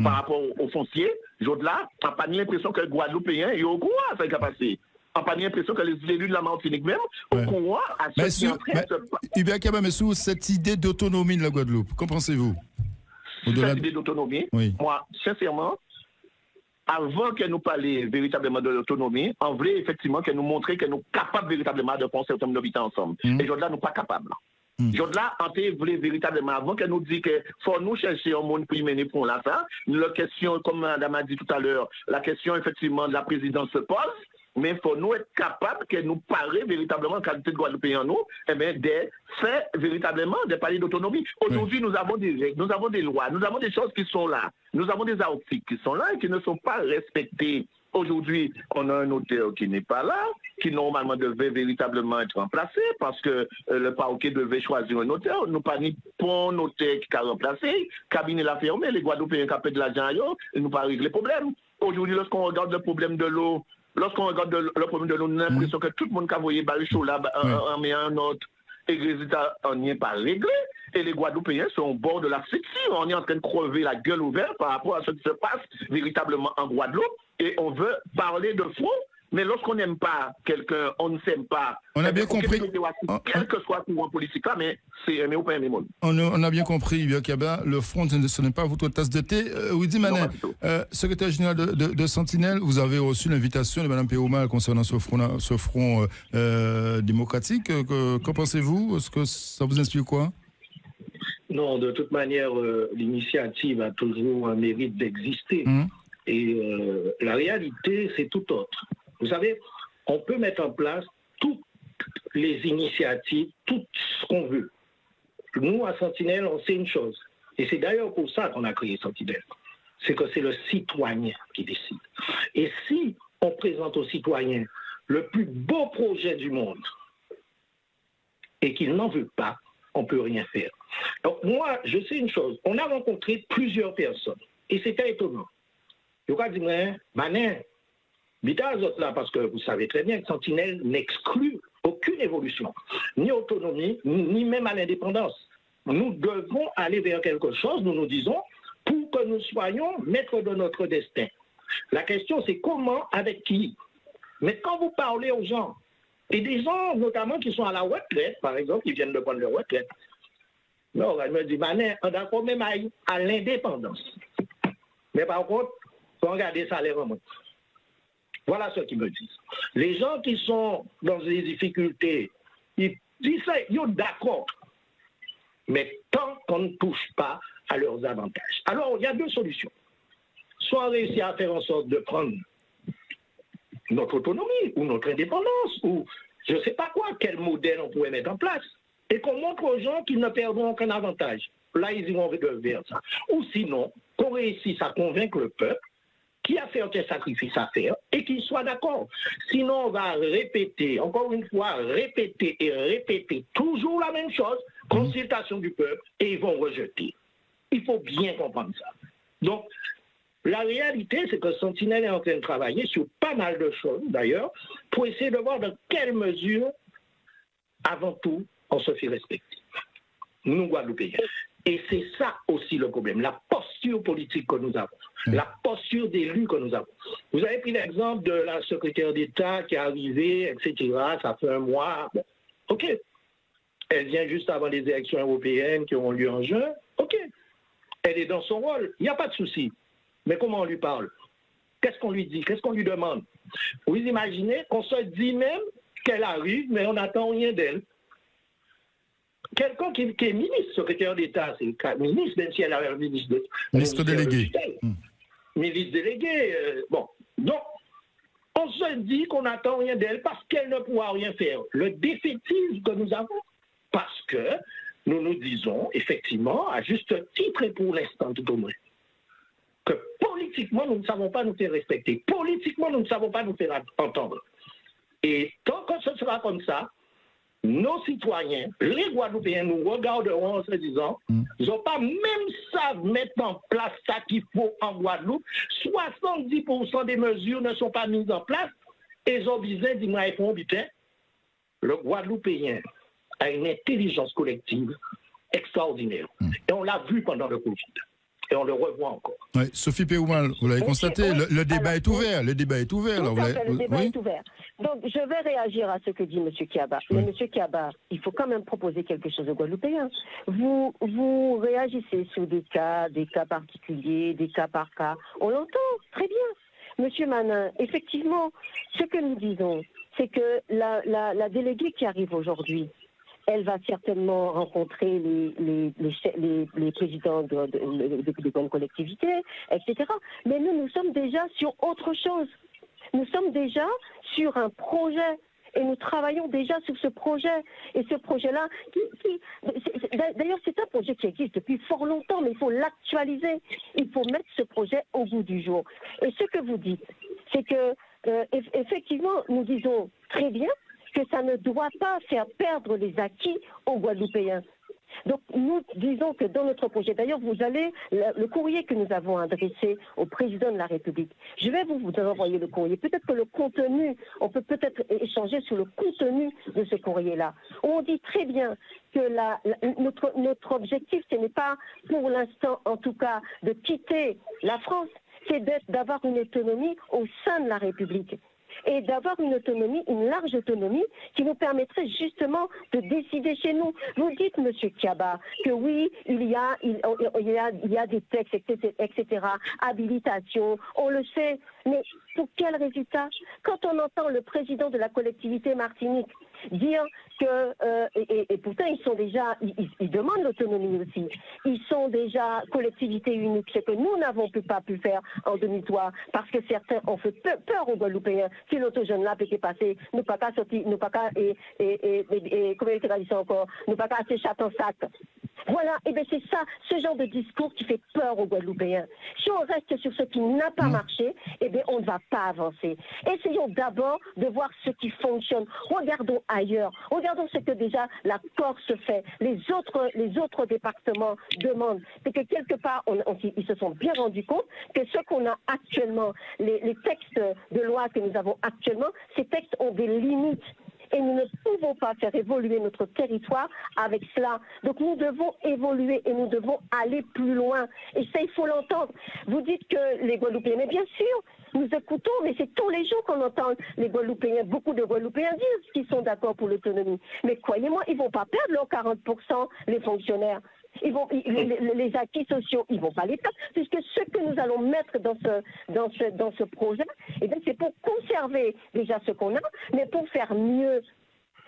par rapport aux fonciers. Là, on n'a pas l'impression que les Guadeloupéens sont au courant de ce qui a passé. On n'a pas l'impression que les élus de la Martinique même au courant à ce qui est en train de se passer. Ibia Kiaba, mais sous cette idée d'autonomie de la Guadeloupe, qu'en pensez-vous? Cette idée d'autonomie, moi, sincèrement, avant que nous parlions véritablement de l'autonomie, on voulait effectivement que nous montrer que nous sommes capables véritablement de penser au terme d'habiter ensemble. Et là, nous ne sommes pas capables. Là, on voulait véritablement, avant que nous disions qu'il faut nous chercher un monde pour mener pour là, ça, la question, comme Madame a dit tout à l'heure, la question effectivement de la présidence se pose, mais il faut nous être capables que nous parler véritablement en qualité de Guadeloupéens, nous, eh bien, de faire véritablement des paliers d'autonomie. Aujourd'hui, nous avons des règles, nous avons des lois, nous avons des choses qui sont là, nous avons des articles qui sont là et qui ne sont pas respectés. Aujourd'hui, on a un notaire qui n'est pas là, qui normalement devait véritablement être remplacé parce que le parquet devait choisir un notaire. Nous pas ni pour un notaire qui a remplacé, cabinet l'a fermé, les Guadeloupéens qui ont fait de l'argent, ils n'ont pas réglé le problème. Aujourd'hui, lorsqu'on regarde le problème de l'eau, nous avons l'impression que tout le monde qui a envoyé Barichou là, en met un autre. Et les résultats, on n'y est pas réglé. Et les Guadeloupéens sont au bord de la section. On est en train de crever la gueule ouverte par rapport à ce qui se passe véritablement en Guadeloupe. Et on veut parler de front. Mais lorsqu'on n'aime pas quelqu'un, on ne s'aime pas. On a bien compris. Quel que soit le courant politique, mais c'est aimer ou pas aimer monde. On a bien compris, Ibia Kiaba, le front, ce n'est pas votre tasse de thé. Widi Manet, secrétaire général de Sentinelle, vous avez reçu l'invitation de Mme Péroumal concernant ce front démocratique. Qu'en pensez-vous? Est-ce que ça vous inspire quoi? Non, de toute manière, l'initiative a toujours un mérite d'exister. Et la réalité, c'est tout autre. Vous savez, on peut mettre en place toutes les initiatives, tout ce qu'on veut. Nous, à Sentinelle, on sait une chose. Et c'est d'ailleurs pour ça qu'on a créé Sentinelle. C'est que c'est le citoyen qui décide. Et si on présente aux citoyens le plus beau projet du monde et qu'il n'en veut pas, on ne peut rien faire. Donc moi, je sais une chose. On a rencontré plusieurs personnes. Et c'était étonnant. Je vais dire, Manet, là, parce que vous savez très bien que Sentinelle n'exclut aucune évolution, ni autonomie, ni même à l'indépendance. Nous devons aller vers quelque chose, nous nous disons, pour que nous soyons maîtres de notre destin. La question, c'est comment, avec qui? Mais quand vous parlez aux gens, et des gens notamment qui sont à la retraite, par exemple, qui viennent de prendre leur retraite, Non, elle me dit, Mané, on est d'accord même à l'indépendance. Mais par contre, il faut regarder ça les remontes. Voilà ce qu'ils me disent. Les gens qui sont dans des difficultés, ils disent ça, ils sont d'accord. Mais tant qu'on ne touche pas à leurs avantages. Alors, il y a deux solutions. Soit on réussit à faire en sorte de prendre notre autonomie ou notre indépendance ou je ne sais pas quoi, quel modèle on pourrait mettre en place et qu'on montre aux gens qu'ils ne perdront aucun avantage. Là, ils iront vers ça. Ou sinon, qu'on réussisse à convaincre le peuple qui a fait un sacrifice à faire et qu'il soit d'accord. Sinon, on va répéter, encore une fois, répéter et répéter toujours la même chose, consultation du peuple, et ils vont rejeter. Il faut bien comprendre ça. Donc, la réalité, c'est que Sentinelle est en train de travailler sur pas mal de choses, d'ailleurs, pour essayer de voir dans quelle mesure, avant tout, on se fait respecter. Nous, Guadeloupéens. Et c'est ça aussi le problème, la posture politique que nous avons, la posture d'élus que nous avons. Vous avez pris l'exemple de la secrétaire d'État qui est arrivée, etc., ça fait un mois. Bon, OK. Elle vient juste avant les élections européennes qui auront lieu en juin. OK. Elle est dans son rôle, il n'y a pas de souci. Mais comment on lui parle? Qu'est-ce qu'on lui dit? Qu'est-ce qu'on lui demande? Vous imaginez qu'on se dit même qu'elle arrive, mais on n'attend rien d'elle. Quelqu'un qui est ministre, secrétaire d'État, c'est ministre, même si elle a un ministre délégué. Ministre délégué. Bon. Donc, on se dit qu'on n'attend rien d'elle parce qu'elle ne pourra rien faire. Le défaitisme que nous avons, parce que nous nous disons, effectivement, à juste titre et pour l'instant tout au moins, que politiquement, nous ne savons pas nous faire respecter. Politiquement, nous ne savons pas nous faire entendre. Et tant que ce sera comme ça, nos citoyens, les Guadeloupéens, nous regarderont en se disant, ils n'ont pas même savent mettre en place ça qu'il faut en Guadeloupe. 70% des mesures ne sont pas mises en place. Et ils ont besoin d'y le Guadeloupéen a une intelligence collective extraordinaire. Et on l'a vu pendant le Covid. Et on le revoit encore. Oui. Sophie Péroumal, vous l'avez constaté, le débat est ouvert. Le débat est ouvert. Le débat est ouvert. Donc, je vais réagir à ce que dit M. Kiaba. Mais M. Kiaba, il faut quand même proposer quelque chose aux Guadeloupéens. Vous réagissez sur des cas particuliers, des cas par cas. On l'entend, très bien. Monsieur Manin, effectivement, ce que nous disons, c'est que la déléguée qui arrive aujourd'hui, elle va certainement rencontrer les présidents de bonnes collectivités, etc. Mais nous sommes déjà sur autre chose. Nous sommes déjà sur un projet. Et nous travaillons déjà sur ce projet. Et ce projet-là, d'ailleurs, c'est un projet qui existe depuis fort longtemps, mais il faut l'actualiser. Il faut mettre ce projet au bout du jour. Et ce que vous dites, c'est que, effectivement, nous disons très bien que ça ne doit pas faire perdre les acquis aux Guadeloupéens. Donc nous disons que dans notre projet, d'ailleurs vous allez, le courrier que nous avons adressé au président de la République, je vais vous envoyer le courrier. Peut-être que le contenu, on peut peut-être échanger sur le contenu de ce courrier-là. On dit très bien que notre objectif, ce n'est pas pour l'instant en tout cas de quitter la France, c'est d'avoir une autonomie au sein de la République. Et d'avoir une autonomie, une large autonomie, qui nous permettrait justement de décider chez nous. Vous dites, M. Kiaba, que oui, il y a des textes, etc., habilitation, on le sait, mais pour quel résultat? Quand on entend le président de la collectivité Martinique dire que, et pourtant ils sont déjà, ils demandent l'autonomie aussi, ils sont déjà collectivité unique, ce que nous n'avons pas pu faire en 2003, parce que certains ont fait peur aux Guadeloupéens. Si l'autre jeune là était passé, nous pas qu'à sortir, nous pas qu'à, comment il dit encore, nous pas qu'à s'échapper en sac. Voilà, et bien c'est ça, ce genre de discours qui fait peur aux Guadeloupéens. Si on reste sur ce qui n'a pas marché, eh bien on ne va pas avancer. Essayons d'abord de voir ce qui fonctionne. Regardons ailleurs, regardons ce que déjà la Corse fait, les autres départements demandent. C'est que quelque part, ils se sont bien rendus compte que ce qu'on a actuellement, les textes de loi que nous avons actuellement, ces textes ont des limites. Et nous ne pouvons pas faire évoluer notre territoire avec cela. Donc nous devons évoluer et nous devons aller plus loin. Et ça, il faut l'entendre. Vous dites que les Guadeloupéens, mais bien sûr, nous écoutons, mais c'est tous les jours qu'on entend les Guadeloupéens. Beaucoup de Guadeloupéens disent qu'ils sont d'accord pour l'autonomie. Mais croyez-moi, ils ne vont pas perdre leurs 40%, les fonctionnaires. les acquis sociaux, ils ne vont pas les perdre, puisque ce que nous allons mettre dans ce projet, eh bien, c'est pour conserver déjà ce qu'on a, mais pour faire mieux.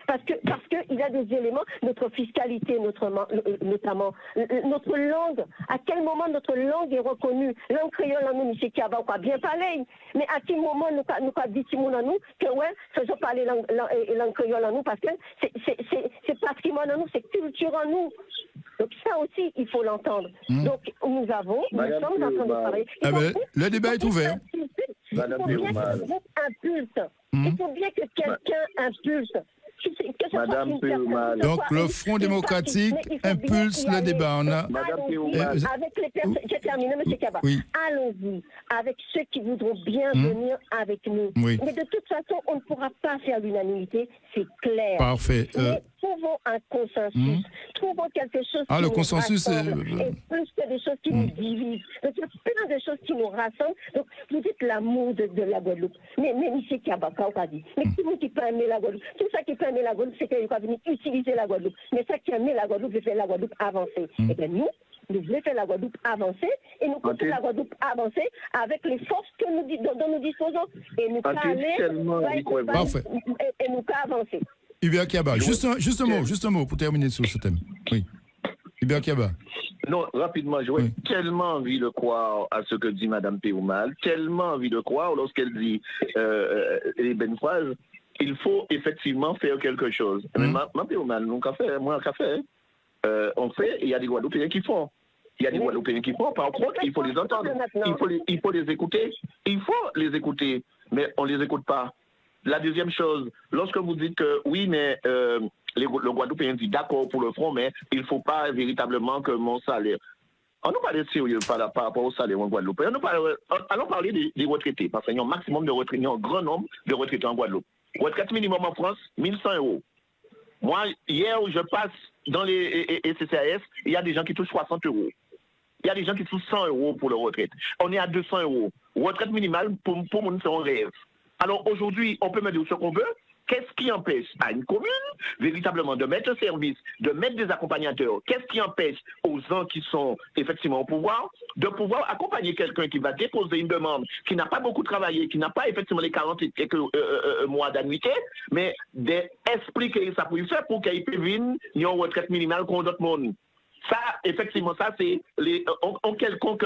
Parce qu'il y a des éléments, notre fiscalité, notamment notre langue. À quel moment notre langue est reconnue? Langue créole en nous, c'est Kiaba, quoi, bien parler. Mais à quel moment nous dit en nous que ouais, faisons parler langue créole en nous parce que c'est patrimoine en nous, c'est culture en nous. Donc ça aussi, il faut l'entendre. Donc nous sommes en train de parler. Le débat est ouvert. Il faut bien que quelqu'un impulse. Il faut bien que quelqu'un impulse. Donc le Front démocratique impulse le débat. Avec les personnes, j'ai terminé, M. Kaba. Oui. Allons-y avec ceux qui voudront bien venir avec nous. Oui. Mais de toute façon, on ne pourra pas faire l'unanimité, c'est clair. Parfait. Mais trouvons un consensus. Trouvons quelque chose qui le nous consensus, rassemble. Et plus que des choses qui nous divisent. Donc il y a plein de choses qui nous rassemblent. Donc vous dites l'amour de la Guadeloupe. Mais M. Kaba, a dit. Mais qui vous qui peut aimer la Guadeloupe? Tout ça qui peut aimer la Guadeloupe, c'est qu'il va venir utiliser la Guadeloupe. Mais ça qui aime la Guadeloupe, veut faire la Guadeloupe avancer. Et bien nous voulons faire la Guadeloupe avancer et nous faisons la Guadeloupe avancer avec les forces dont nous disposons. Et nous avancer. Hubert Kiaba, juste un mot pour terminer sur ce thème. Oui. Hubert Kiaba. Non, rapidement, j'aurais tellement envie de croire à ce que dit Mme Péroumal, tellement envie de croire lorsqu'elle dit les bonnes phrases. Il faut effectivement faire quelque chose. Mais Mme Péroumal, nous, moi, un café, on fait, il y a des Guadeloupéens qui font. Il y a des Guadeloupéens qui font, par contre, il faut les entendre. Il faut les écouter. Il faut les écouter, mais on ne les écoute pas. La deuxième chose, lorsque vous dites que oui, mais le Guadeloupéen dit d'accord pour le front, mais il ne faut pas véritablement que mon salaire. On nous parle sérieux par rapport au salaire en Guadeloupe. Allons parler des retraités, parce qu'il y a un maximum de retraités, un grand nombre de retraités en Guadeloupe. Retraite minimum en France, 1100 €. Moi, hier, où je passe dans les CCAS, il y a des gens qui touchent 60 €. Il y a des gens qui touchent 100 € pour leur retraite. On est à 200 €. Retraite minimale, pour nous, c'est un rêve. Alors aujourd'hui, on peut me dire ce qu'on veut. Qu'est-ce qui empêche à une commune véritablement de mettre un service, de mettre des accompagnateurs? Qu'est-ce qui empêche aux gens qui sont effectivement au pouvoir de pouvoir accompagner quelqu'un qui va déposer une demande, qui n'a pas beaucoup travaillé, qui n'a pas effectivement les 40 et quelques mois d'annuité, mais d'expliquer ça pour lui faire pour qu'il puisse venir une retraite minimale comme d'autres monde. Ça, effectivement, ça, c'est en quelconque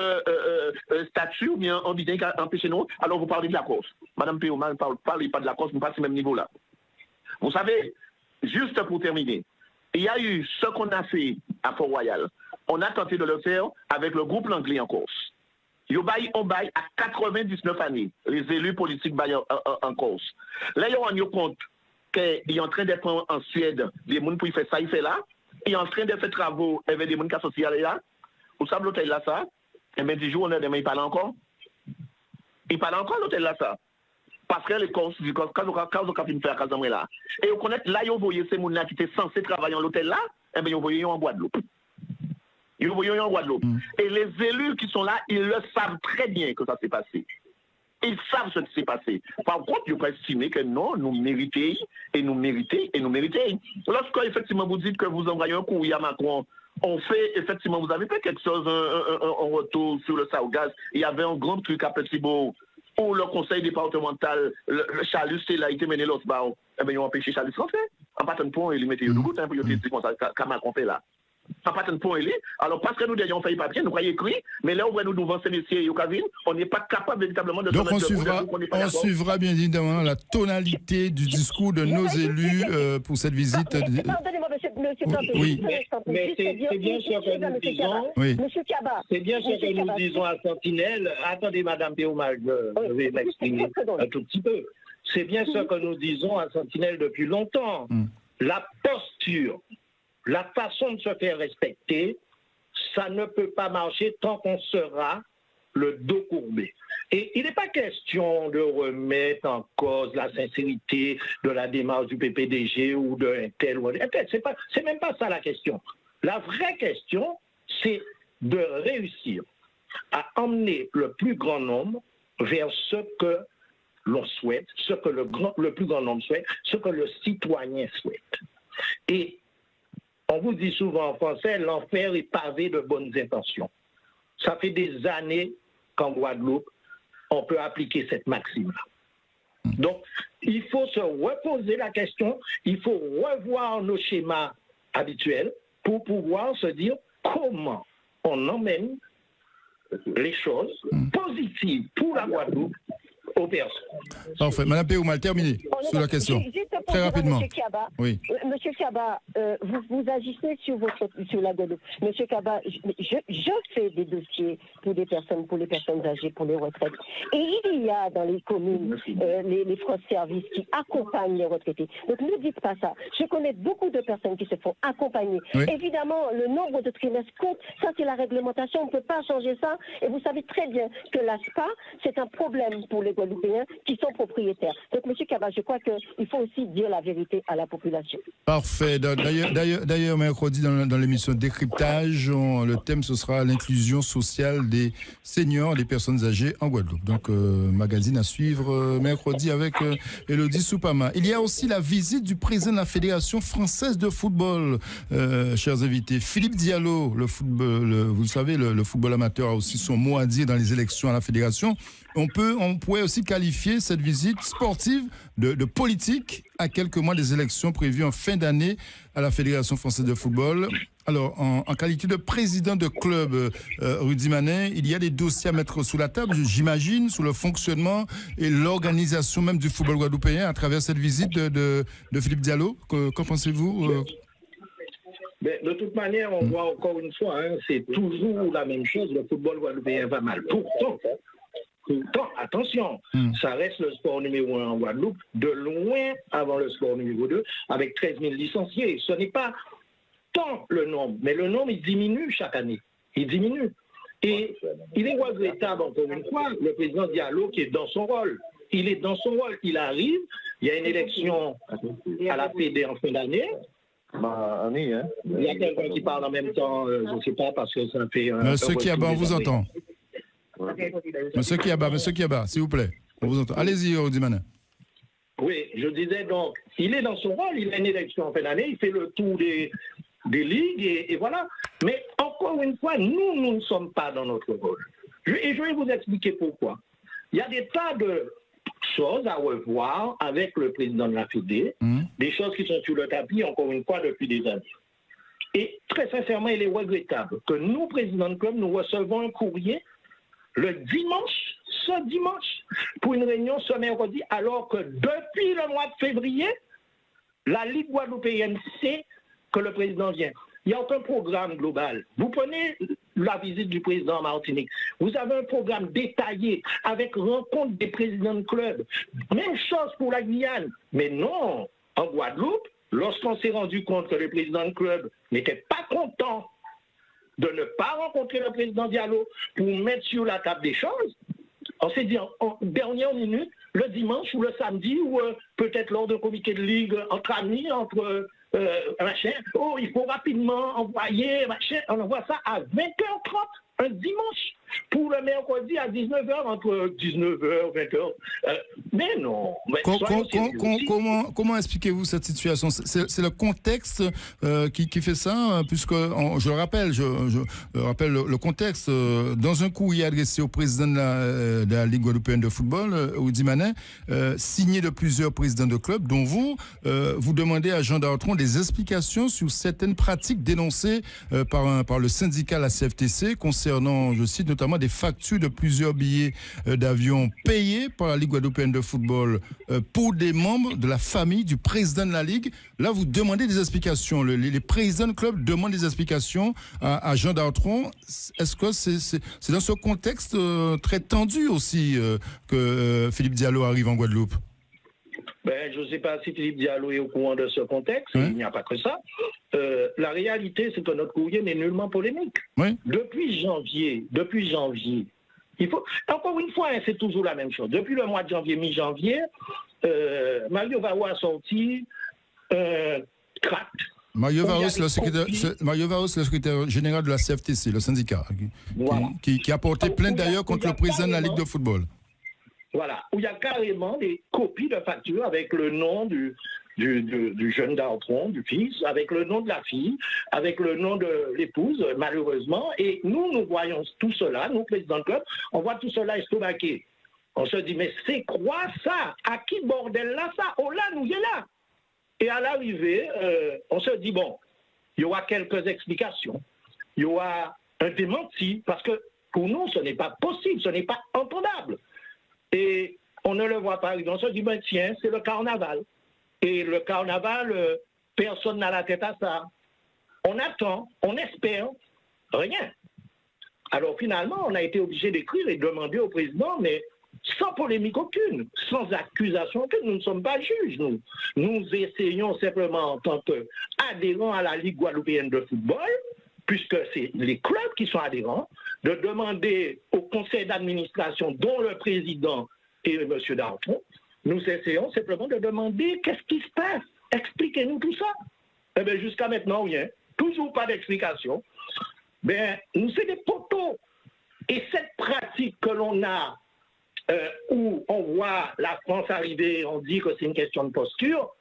statut ou bien en disant qu'empêchez nous. Alors, vous parlez de la Corse. Madame Péroumal ne parle pas de la Corse, mais pas à ce même niveau-là. Vous savez, juste pour terminer, il y a eu ce qu'on a fait à Fort-Royal. On a tenté de le faire avec le groupe Langlais en Corse. On baille à 99 années, les élus politiques baillent en Corse. Là, ils ont rendu compte qu'il est en train d'être en Suède, des gens pour y faire ça, il fait là. Il est en train de faire travaux avec des gens qui associent là. Vous savez l'hôtel là, ça? Et bien, 10 jours, on a demain, il parle encore. Il parle encore l'hôtel là, ça. Parce que les Corses, quand on a fait une faire à là. Et vous connaissez, là, vous voyez ces gens-là qui étaient censés travailler en l'hôtel là, et bien, vous voyez en Guadeloupe. Ils voyez en Guadeloupe. Et les élus qui sont là, ils le savent très bien que ça s'est passé. Ils savent ce qui s'est passé. Par contre, ils peuvent estimer que non, nous méritons, et nous méritons, et nous méritons. Lorsque, effectivement, vous dites que vous envoyez un courrier à Macron, on fait, effectivement, vous avez fait quelque chose en retour sur le Saugaz. Il y avait un grand truc à Petit-Bourg où le conseil départemental, le Chalus, il a été mené l'autre bas. Eh bien, ils ont empêché Chalus d'en faire. En partant de point, ils mettaient du goût, pour dire comme ça, qu'à Macron fait là. En partant de point, alors parce que nous d'ailleurs on fait papier, nous croyons écrit, mais là où nous devons ces messieurs et on n'est pas capable véritablement de. Donc on suivra bien évidemment la tonalité du discours de nos élus pour cette visite. Pardonnez-moi, monsieur oui. Mais c'est bien sûr que nous disons. Oui. C'est bien sûr que nous disons à Sentinelle. Attendez, Madame Péroumal, je vais m'exprimer un tout petit peu. C'est bien sûr que nous disons à Sentinelle depuis longtemps. La posture, la façon de se faire respecter, ça ne peut pas marcher tant qu'on sera le dos courbé. Et il n'est pas question de remettre en cause la sincérité de la démarche du PPDG ou d'un tel ou d'un tel. C'est même pas ça la question. La vraie question, c'est de réussir à emmener le plus grand nombre vers ce que l'on souhaite, ce que le plus grand nombre souhaite, ce que le citoyen souhaite. Et On vous dit souvent en français, l'enfer est pavé de bonnes intentions. Ça fait des années qu'en Guadeloupe, on peut appliquer cette maxime-là. Donc, il faut se reposer la question, il faut revoir nos schémas habituels pour pouvoir se dire comment on emmène les choses positives pour la Guadeloupe aux personnes. Parfait. Madame Péou, mal terminé sur la question. Très rapidement. Monsieur Kiaba, oui. Monsieur Kiaba, vous agissez sur la Guadeloupe. Monsieur Kiaba, je fais des dossiers pour les personnes âgées, pour les retraites. Et il y a dans les communes les France Services qui accompagnent les retraités. Donc ne dites pas ça. Je connais beaucoup de personnes qui se font accompagner. Oui. Évidemment, le nombre de trimestres compte. Ça, c'est la réglementation. On ne peut pas changer ça. Et vous savez très bien que l'ASPA, c'est un problème pour les Guadeloupéens qui sont propriétaires. Donc, monsieur Kaba, je crois qu'il faut aussi dire la vérité à la population. Parfait. D'ailleurs, mercredi, dans l'émission Décryptage, le thème, ce sera l'inclusion sociale des seniors, des personnes âgées en Guadeloupe. Donc, magazine à suivre mercredi avec Elodie Soupama. Il y a aussi la visite du président de la Fédération française de football, chers invités. Philippe Diallo, vous le savez, le football amateur a aussi son mot à dire dans les élections à la Fédération. On pourrait aussi qualifier cette visite sportive de politique à quelques mois des élections prévues en fin d'année à la Fédération française de football. Alors, en qualité de président de club, Rudy Manet, il y a des dossiers à mettre sous la table, j'imagine, sur le fonctionnement et l'organisation même du football guadeloupéen à travers cette visite de Philippe Diallo. Qu'en pensez-vous De toute manière, on voit encore une fois, c'est toujours la même chose, le football guadeloupéen va mal. Pourtant, attention, ça reste le sport numéro 1 en Guadeloupe, de loin avant le sport numéro 2, avec 13 000 licenciés. Ce n'est pas tant le nombre, mais le nombre, il diminue chaque année. Il diminue. Et il est regrettable, encore une fois, le président Diallo qui est dans son rôle. Il est dans son rôle, il arrive, il y a une élection à la Fédé en fin d'année. Il y a quelqu'un qui parle en même temps, je ne sais pas, parce que ça fait... Monsieur Kiaba, on vous entend. Monsieur Kiaba, s'il vous plaît. On vous entend. Allez-y, Rudy Manet. Oui, je disais donc, il est dans son rôle, il a une élection en fin d'année, il fait le tour des ligues et voilà. Mais encore une fois, nous ne sommes pas dans notre rôle. Et je vais vous expliquer pourquoi. Il y a des tas de choses à revoir avec le président de la Fédé, des choses qui sont sur le tapis, encore une fois, depuis des années. Et très sincèrement, il est regrettable que nous, présidents de club, nous recevons un courrier ce dimanche, pour une réunion ce mercredi, alors que depuis le mois de février, la Ligue guadeloupéenne sait que le président vient. Il n'y a aucun programme global. Vous prenez la visite du président en Martinique. Vous avez un programme détaillé avec rencontre des présidents de club. Même chose pour la Guyane. Mais non, en Guadeloupe, lorsqu'on s'est rendu compte que le président de club n'était pas content de ne pas rencontrer le président Diallo pour mettre sur la table des choses, on s'est dit en dernière minute, le dimanche ou le samedi, ou peut-être lors d'un comité de ligue entre amis, machin, il faut rapidement envoyer, machin, on envoie ça à 20h30, un dimanche, pour le mercredi à 19h, entre 19h, 20h. Mais non. Mais comment expliquez-vous cette situation? C'est le contexte qui fait ça, puisque, je le rappelle, je rappelle le contexte. Dans un courrier adressé au président de la Ligue guadeloupéenne de football, Rudy Manet, signé de plusieurs présidents de clubs, dont vous demandez à Jean Dartron des explications sur certaines pratiques dénoncées par le syndicat, la CFTC, concernant, je cite, notamment des factures de plusieurs billets d'avion payés par la Ligue guadeloupéenne de football pour des membres de la famille du président de la Ligue. Là, vous demandez des explications. Les présidents de club demandent des explications à Jean Dartron. Est-ce que c'est dans ce contexte très tendu aussi que Philippe Diallo arrive en Guadeloupe? Je ne sais pas si Philippe Diallo est au courant de ce contexte, il n'y a pas que ça. La réalité, c'est que notre courrier n'est nullement polémique. Oui. Depuis janvier, il faut... Encore une fois, c'est toujours la même chose. Depuis le mois de janvier, mi-janvier, Mario Varro a sorti CRAT. Mario Varro, le secrétaire général de la CFTC, le syndicat, qui a porté plainte d'ailleurs contre le président de la Ligue de football. Voilà, où il y a carrément des copies de factures avec le nom du du jeune Dartron, du fils, avec le nom de la fille, avec le nom de l'épouse, malheureusement. Et nous voyons tout cela, nous, président de club, on voit tout cela estomaqué. On se dit, mais c'est quoi ça? À qui bordel là ça? Oh là, nous y est là. Et à l'arrivée, on se dit, bon, il y aura quelques explications. Il y aura un démenti, parce que pour nous, ce n'est pas possible, ce n'est pas entendable. Et on ne le voit pas. On se dit, ben tiens, c'est le carnaval. Et le carnaval, personne n'a la tête à ça. On attend, on espère, rien. Alors finalement, on a été obligé d'écrire et de demander au président, mais sans polémique aucune, sans accusation aucune. Nous ne sommes pas juges, nous. Nous essayons simplement, en tant qu'adhérents à la Ligue guadeloupéenne de football, puisque c'est les clubs qui sont adhérents, de demander au conseil d'administration, dont le président est M. Dartron, nous essayons simplement de demander qu'est-ce qui se passe. Expliquez-nous tout ça. Eh bien, jusqu'à maintenant, rien. Toujours pas d'explication. Ben, nous, c'est des poteaux. Et cette pratique que l'on a, où on voit la France arriver, on dit que c'est une question de posture,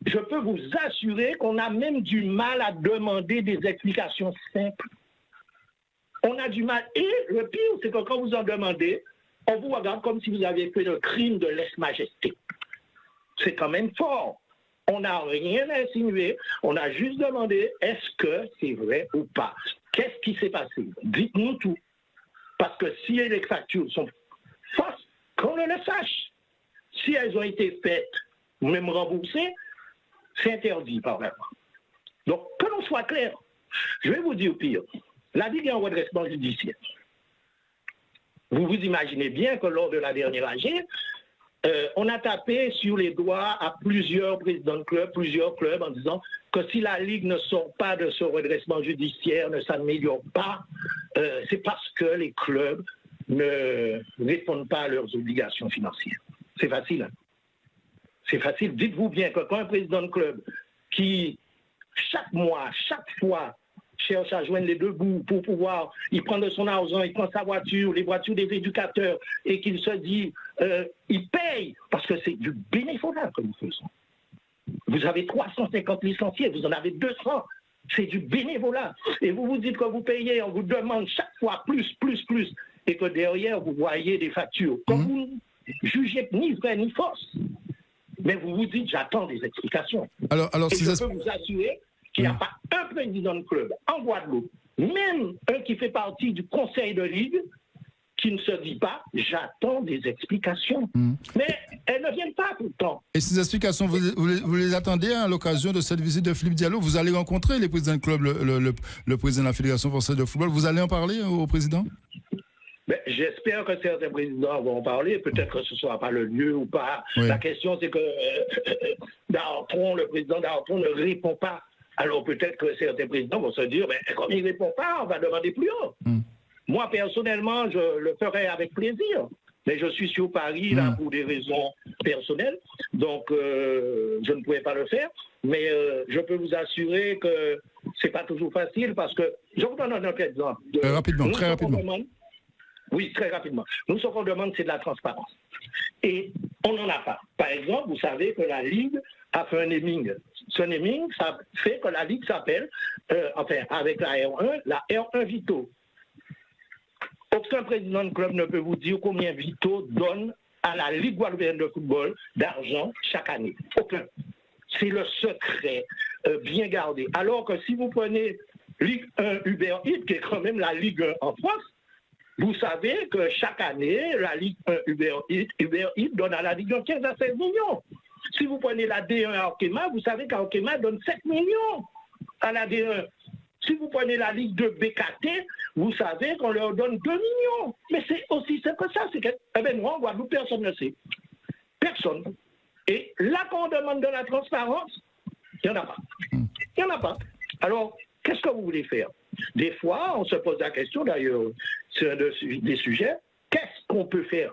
je peux vous assurer qu'on a même du mal à demander des explications simples. On a du mal. Et le pire, c'est que quand vous en demandez, on vous regarde comme si vous aviez fait le crime de lèse-majesté. C'est quand même fort. On n'a rien insinué, on a juste demandé est-ce que c'est vrai ou pas. Qu'est-ce qui s'est passé? Dites-nous tout. Parce que si les factures sont fausses, qu'on le sache. Si elles ont été faites ou même remboursées, c'est interdit par la loi. Donc, que l'on soit clair, je vais vous dire pire. La Ligue est en redressement judiciaire. Vous vous imaginez bien que lors de la dernière AG, on a tapé sur les doigts à plusieurs présidents de clubs, plusieurs clubs, en disant que si la Ligue ne sort pas de ce redressement judiciaire, ne s'améliore pas, c'est parce que les clubs ne répondent pas à leurs obligations financières. C'est facile. Hein? C'est facile. Dites-vous bien que quand un président de club qui, chaque mois, chaque fois, cherche à joindre les deux bouts pour pouvoir, il prend de son argent, il prend sa voiture, les voitures des éducateurs, et qu'il se dit, il paye, parce que c'est du bénévolat que nous faisons. Vous avez 350 licenciés, vous en avez 200, c'est du bénévolat. Et vous vous dites que vous payez, on vous demande chaque fois plus, et que derrière, vous voyez des factures. Comme vous ne jugez ni vrai ni fausse, mais vous vous dites, j'attends des explications. Alors et si je peux vous assurer qu'il n'y a pas un président de club en Guadeloupe, même un qui fait partie du conseil de ligue, qui ne se dit pas « j'attends des explications ». Mais elles ne viennent pas tout le temps. Et ces explications, vous les attendez à l'occasion de cette visite de Philippe Diallo? Vous allez rencontrer les présidents de club, le président de la Fédération française de football. Vous allez en parler au président? Ben, j'espère que certains présidents vont en parler. Peut-être que ce ne sera pas le lieu ou pas. Oui. La question, c'est que le président Dartron ne répond pas. Alors peut-être que certains présidents vont se dire, ben, comme il ne répond pas, on va demander plus haut. Moi, personnellement, je le ferai avec plaisir. Mais je suis sur Paris, là, pour des raisons personnelles. Donc, je ne pouvais pas le faire. Mais je peux vous assurer que ce n'est pas toujours facile parce que, je vous donne un autre exemple. Rapidement, très rapidement. Oui, très rapidement. Nous, ce qu'on demande, c'est de la transparence. Et on n'en a pas. Par exemple, vous savez que la Ligue a fait un naming. Ce naming, ça fait que la Ligue s'appelle, avec la R1 Vito. Aucun président de club ne peut vous dire combien Vito donne à la Ligue guadeloupéenne de football d'argent chaque année. Aucun. C'est le secret bien gardé. Alors que si vous prenez Ligue 1 Uber Eats, qui est quand même la Ligue 1 en France, vous savez que chaque année, la Ligue 1 Uber Eats donne à la Ligue 1 15 à 16 millions. Si vous prenez la D1 à Arkema, vous savez qu'Arkema donne 7 millions à la D1. Si vous prenez la Ligue 2 BKT, vous savez qu'on leur donne 2 millions. Mais c'est aussi simple que ça. C'est que, eh bien, moi, en Guadeloupe, personne ne sait. Personne. Et là, quand on demande de la transparence, il n'y en a pas. Il n'y en a pas. Alors, qu'est-ce que vous voulez faire? Des fois, on se pose la question, d'ailleurs, c'est un des sujets, qu'est-ce qu'on peut faire?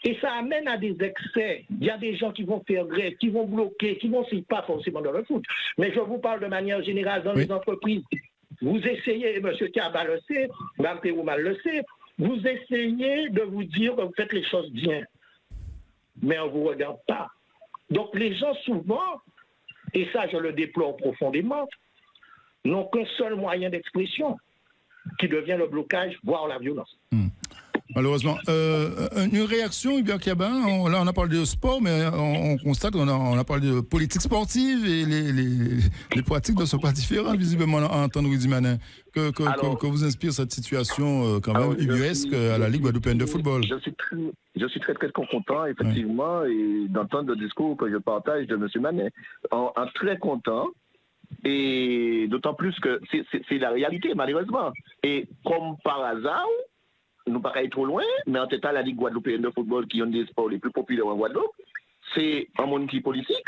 Et ça amène à des excès. Il y a des gens qui vont faire grève, qui vont bloquer, qui vont s'y pas forcément dans le foot. Mais je vous parle de manière générale dans les entreprises. Vous essayez, M. Kaba le sait, Mme Péroumal le sait, vous essayez de vous dire que vous faites les choses bien. Mais on ne vous regarde pas. Donc les gens, souvent, et ça je le déplore profondément, n'ont qu'un seul moyen d'expression, qui devient le blocage, voire la violence. Malheureusement. Une réaction, Hubert Kiabin, là on a parlé de sport, mais on constate qu'on a parlé de politique sportive et les pratiques ne sont pas différentes visiblement en temps de Rudy Manin. Que vous inspire cette situation quand même ubuesque à la Ligue guadeloupéenne de football? Je suis très content, effectivement, et d'entendre le discours que je partage de M. Manin. En très content, et d'autant plus que c'est la réalité, malheureusement. Et comme par hasard, nous ne pouvons pas aller trop loin, mais en tête à la Ligue guadeloupéenne de football, qui est un des sports les plus populaires en Guadeloupe, c'est un monde qui est politique.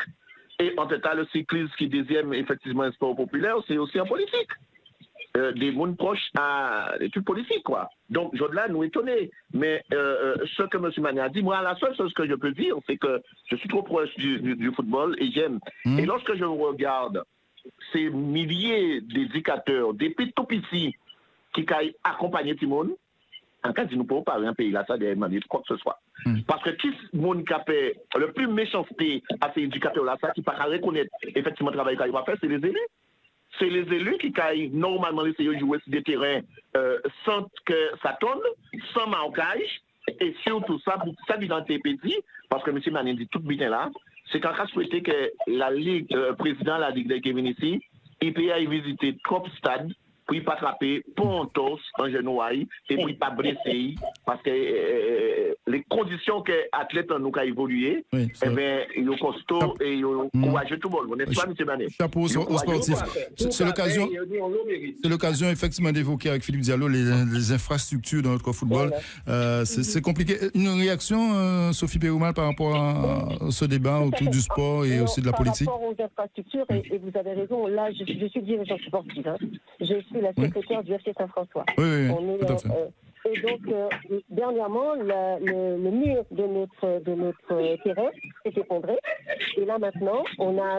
Et en tête à le cyclisme, qui est deuxième, effectivement, un sport populaire, c'est aussi en politique. Des mondes proches à l'étude politique, quoi. Donc, là, nous étonnés. Mais ce que M. Mané a dit, moi, la seule chose que je peux dire, c'est que je suis trop proche du football et j'aime. Et lorsque je regarde ces milliers d'éducateurs, des petits qui accompagnent tout le monde, en cas de nous pouvons pas un pays là, ça demander quoi que ce soit. Parce que qui monde qui a fait le plus méchanceté à ces éducateurs-là, ça qui ne peut pas reconnaître effectivement le travail qu'il va faire, c'est les élus. C'est les élus qui normalement essayer de jouer sur des terrains sans que ça tourne, sans marquage, et surtout ça, pour ça d'identité petit, parce que M. Manin dit tout bien là, c'est qu'en cas souhaité que la Ligue, président de la Ligue des Kevin ici, il peut aller visiter trop stades, pour ne pas attraper Pontos en genouille et pour ne pas blesser, parce que les conditions que l'athlète nous a évolué, eh bien, ils sont costauds et ils ont courageux tout le monde. N'est-ce pas, M. Mané? Chapeau aux sportifs. C'est l'occasion effectivement d'évoquer avec Philippe Diallo les infrastructures dans notre football. C'est compliqué. Une réaction, Sophie Péroumal, par rapport à ce débat autour du sport et aussi de la politique? Par rapport aux infrastructures, et vous avez raison, là, je suis dirigeante sportive. Hein. Je suis la secrétaire du FC Saint-François. Oui, tout à fait. Et donc, dernièrement, le mur de notre terrain s'est effondré. Et là, maintenant, on a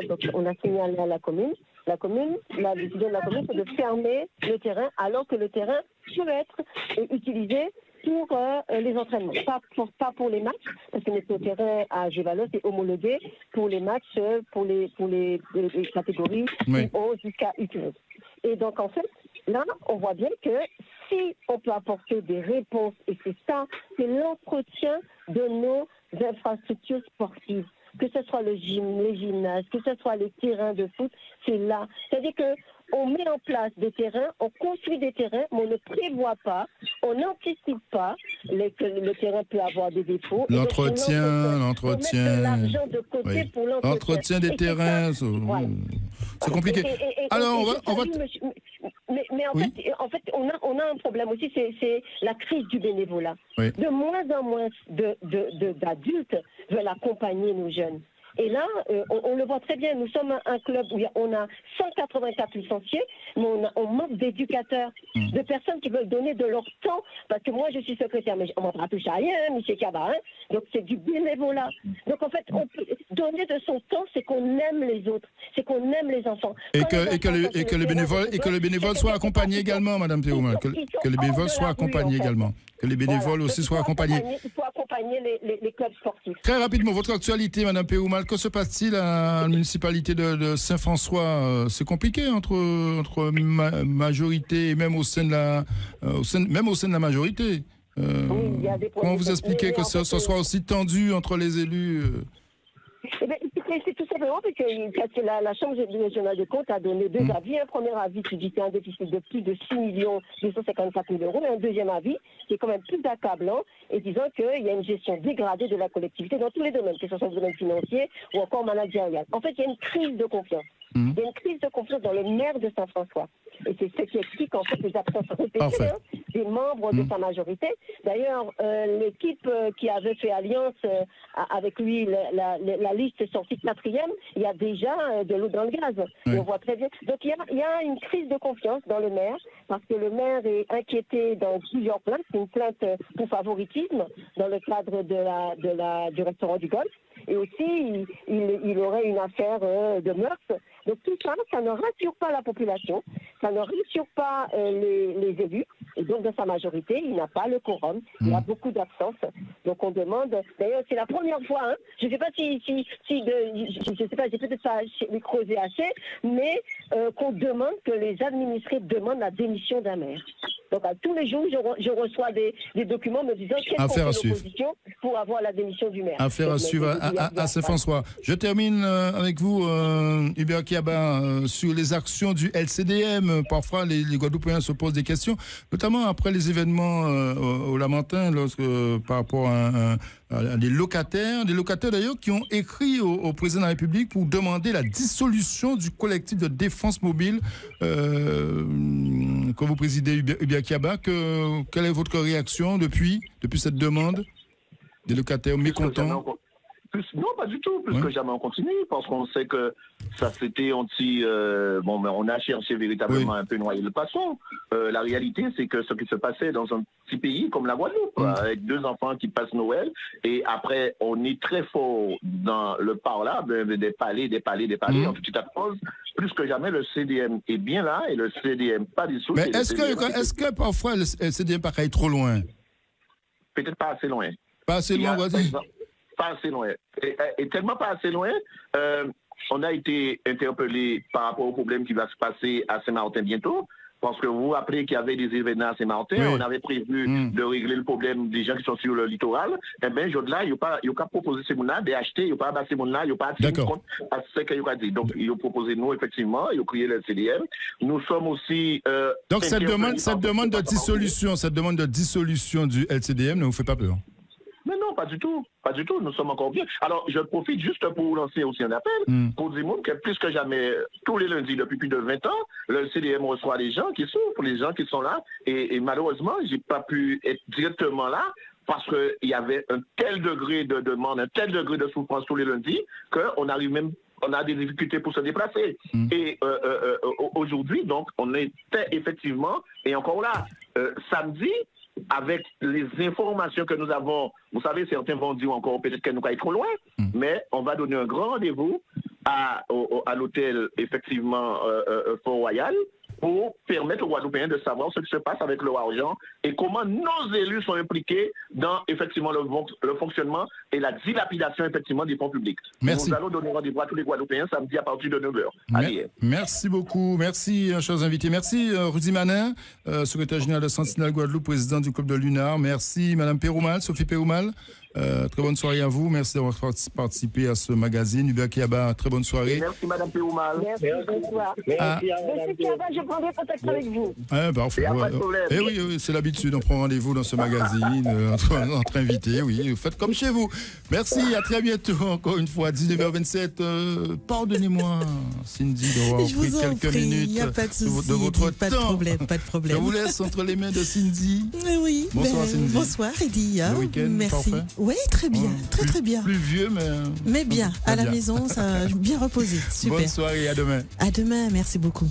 signalé à la commune. La décision de la commune, c'est de fermer le terrain, alors que le terrain peut être utilisé pour les entraînements, pas pour les matchs, parce que notre terrain à Gévalo est homologué pour les matchs, pour les catégories U11 jusqu'à U15. Et donc, en fait, là, on voit bien que si on peut apporter des réponses, et c'est l'entretien de nos infrastructures sportives, que ce soit les gymnases, que ce soit les terrains de foot, c'est là. C'est-à-dire qu'on met en place des terrains, on construit des terrains, mais on ne prévoit pas, on n'anticipe pas que le terrain peut avoir des défauts. L'entretien. L'argent de côté pour l'entretien des terrains. C'est compliqué. Alors, on va. Mais en fait, on a un problème aussi, c'est la crise du bénévolat. Oui. De moins en moins d'adultes veulent accompagner nos jeunes. Et là, on le voit très bien, nous sommes un club où on a 184 licenciés, mais on manque d'éducateurs, de personnes qui veulent donner de leur temps, parce que moi je suis secrétaire, mais on ne m'en touche à rien, M. Kaba, donc c'est du bénévolat. Donc en fait, on peut donner de son temps, c'est qu'on aime les autres, c'est qu'on aime les enfants. Et que le bénévole soit accompagné également, Mme Péroumal, que les bénévoles soient accompagnés également. Que les bénévoles aussi soient accompagnés. Il faut accompagner les clubs sportifs. Très rapidement, votre actualité, Mme Péroumal, que se passe-t-il à la municipalité de Saint-François? C'est compliqué entre majorité et même au sein de la majorité. Comment vous expliquez que ce soit aussi tendu entre les élus? C'est tout simplement parce que la Chambre régionale des comptes a donné deux avis. Un premier avis qui dit qu'il y a un déficit de plus de 6 254 000 €, mais un deuxième avis qui est quand même plus accablant et disant qu'il y a une gestion dégradée de la collectivité dans tous les domaines, que ce soit le domaine financier ou encore managérial. En fait, il y a une crise de confiance. Il y a une crise de confiance dans le maire de Saint-François. Et c'est ce qui explique en fait les absences répétées des membres de sa majorité. D'ailleurs, l'équipe qui avait fait alliance avec lui, la liste est sortie 4e, il y a déjà de l'eau dans le gaz. Et on voit très bien. Donc il y a une crise de confiance dans le maire, parce que le maire est inquiété dans plusieurs plaintes. C'est une plainte pour favoritisme dans le cadre du restaurant du Golfe. et aussi il aurait une affaire de meurtre. Donc tout ça, ça ne rassure pas la population, ça ne rassure pas les élus, et donc de sa majorité, il n'a pas le quorum, il y a beaucoup d'absence. Donc on demande, d'ailleurs c'est la première fois, hein, je ne sais pas je sais pas, j'ai peut-être pas creusé assez, mais qu'on demande, que les administrés demandent la démission d'un maire. Donc à tous les jours, je reçois des documents me disant qu'est-ce qu'on fait l'opposition pour avoir la démission du maire. Affaire à suivre à Saint-François. Je termine avec vous, Hubert Kiaba, sur les actions du LCDM. Parfois, les Guadeloupéens se posent des questions, notamment après les événements au Lamentin, par rapport à des locataires d'ailleurs qui ont écrit au président de la République pour demander la dissolution du collectif de défense mobile que vous présidez, Hubert Kiaba. Quelle est votre réaction depuis cette demande des locataires mécontents? Non, pas du tout. Plus que jamais on continue, parce qu'on sait que ça c'était mais on a cherché véritablement un peu noyer le poisson. La réalité, c'est que ce qui se passait dans un petit pays comme la Guadeloupe, avec 2 enfants qui passent Noël, et après on est très fort dans le parlable, des palais, en petite pause. Plus que jamais, le CDM est bien là, et le CDM pas dissous. Mais est-ce que parfois le CDM pas aller trop loin? Peut-être pas assez loin. Pas assez loin, vas-y. Pas assez loin. Et tellement pas assez loin, on a été interpellé par rapport au problème qui va se passer à Saint-Martin bientôt. Parce que vous vous rappelez qu'il y avait des événements à Saint-Martin, on avait prévu de régler le problème des gens qui sont sur le littoral. Eh bien, là, il n'y a pas proposé ces gens-là d'acheter, il n'y a pas abattu ces gens-là, il n'y a pas attiré compte à ce qu'il y a dit. Donc, ils ont proposé nous, effectivement, ils ont créé le CDM. Nous sommes aussi. Donc, cette demande de dissolution du LCDM ne vous fait pas peur? Mais non, pas du tout. Pas du tout. Nous sommes encore bien. Alors, je profite juste pour lancer aussi un appel pour dire que plus que jamais, tous les lundis, depuis plus de 20 ans, le CDM reçoit les gens qui souffrent, les gens qui sont là. Et malheureusement, je n'ai pas pu être directement là parce qu'il y avait un tel degré de demande, un tel degré de souffrance tous les lundis qu'on arrive même. On a des difficultés pour se déplacer. Et aujourd'hui, donc, on était effectivement, et encore là, samedi, avec les informations que nous avons, vous savez, certains vont dire encore peut-être qu'elle nous va être trop loin, mais on va donner un grand rendez-vous à l'hôtel, effectivement, Fort-Royal, pour permettre aux Guadeloupéens de savoir ce qui se passe avec leur argent et comment nos élus sont impliqués dans, effectivement, le fonctionnement et la dilapidation, effectivement, des fonds publics. Merci. Nous allons donner rendez-vous à tous les Guadeloupéens samedi à partir de 9h. Allez. Merci beaucoup. Merci, chers invités. Merci, Rudy Manin, secrétaire général de Sentinelle Guadeloupe, président du club de Lunar. Merci, Madame Péroumal, Sophie Péroumal. Très bonne soirée à vous. Merci d'avoir participé à ce magazine. Hubert Kiaba, très bonne soirée. Merci, Madame Péroumal. Merci, bonsoir. Monsieur Kiaba, je prendrai contact avec vous. Parfait. Oui, c'est l'habitude. On prend rendez-vous dans ce magazine entre invités. Oui, faites comme chez vous. Merci, à très bientôt. Encore une fois, 19h27. Pardonnez-moi, Cindy, d'avoir pris quelques minutes de votre temps. Pas de problème. Je vous laisse entre les mains de Cindy. Oui. Bonsoir, Cindy. Bonsoir, Eddy. Le week-end, merci. Parfait. Oui, très bien, très bien. Plus vieux, mais bien. À la maison, ça bien reposé. Super. Bonne soirée, à demain. À demain, merci beaucoup.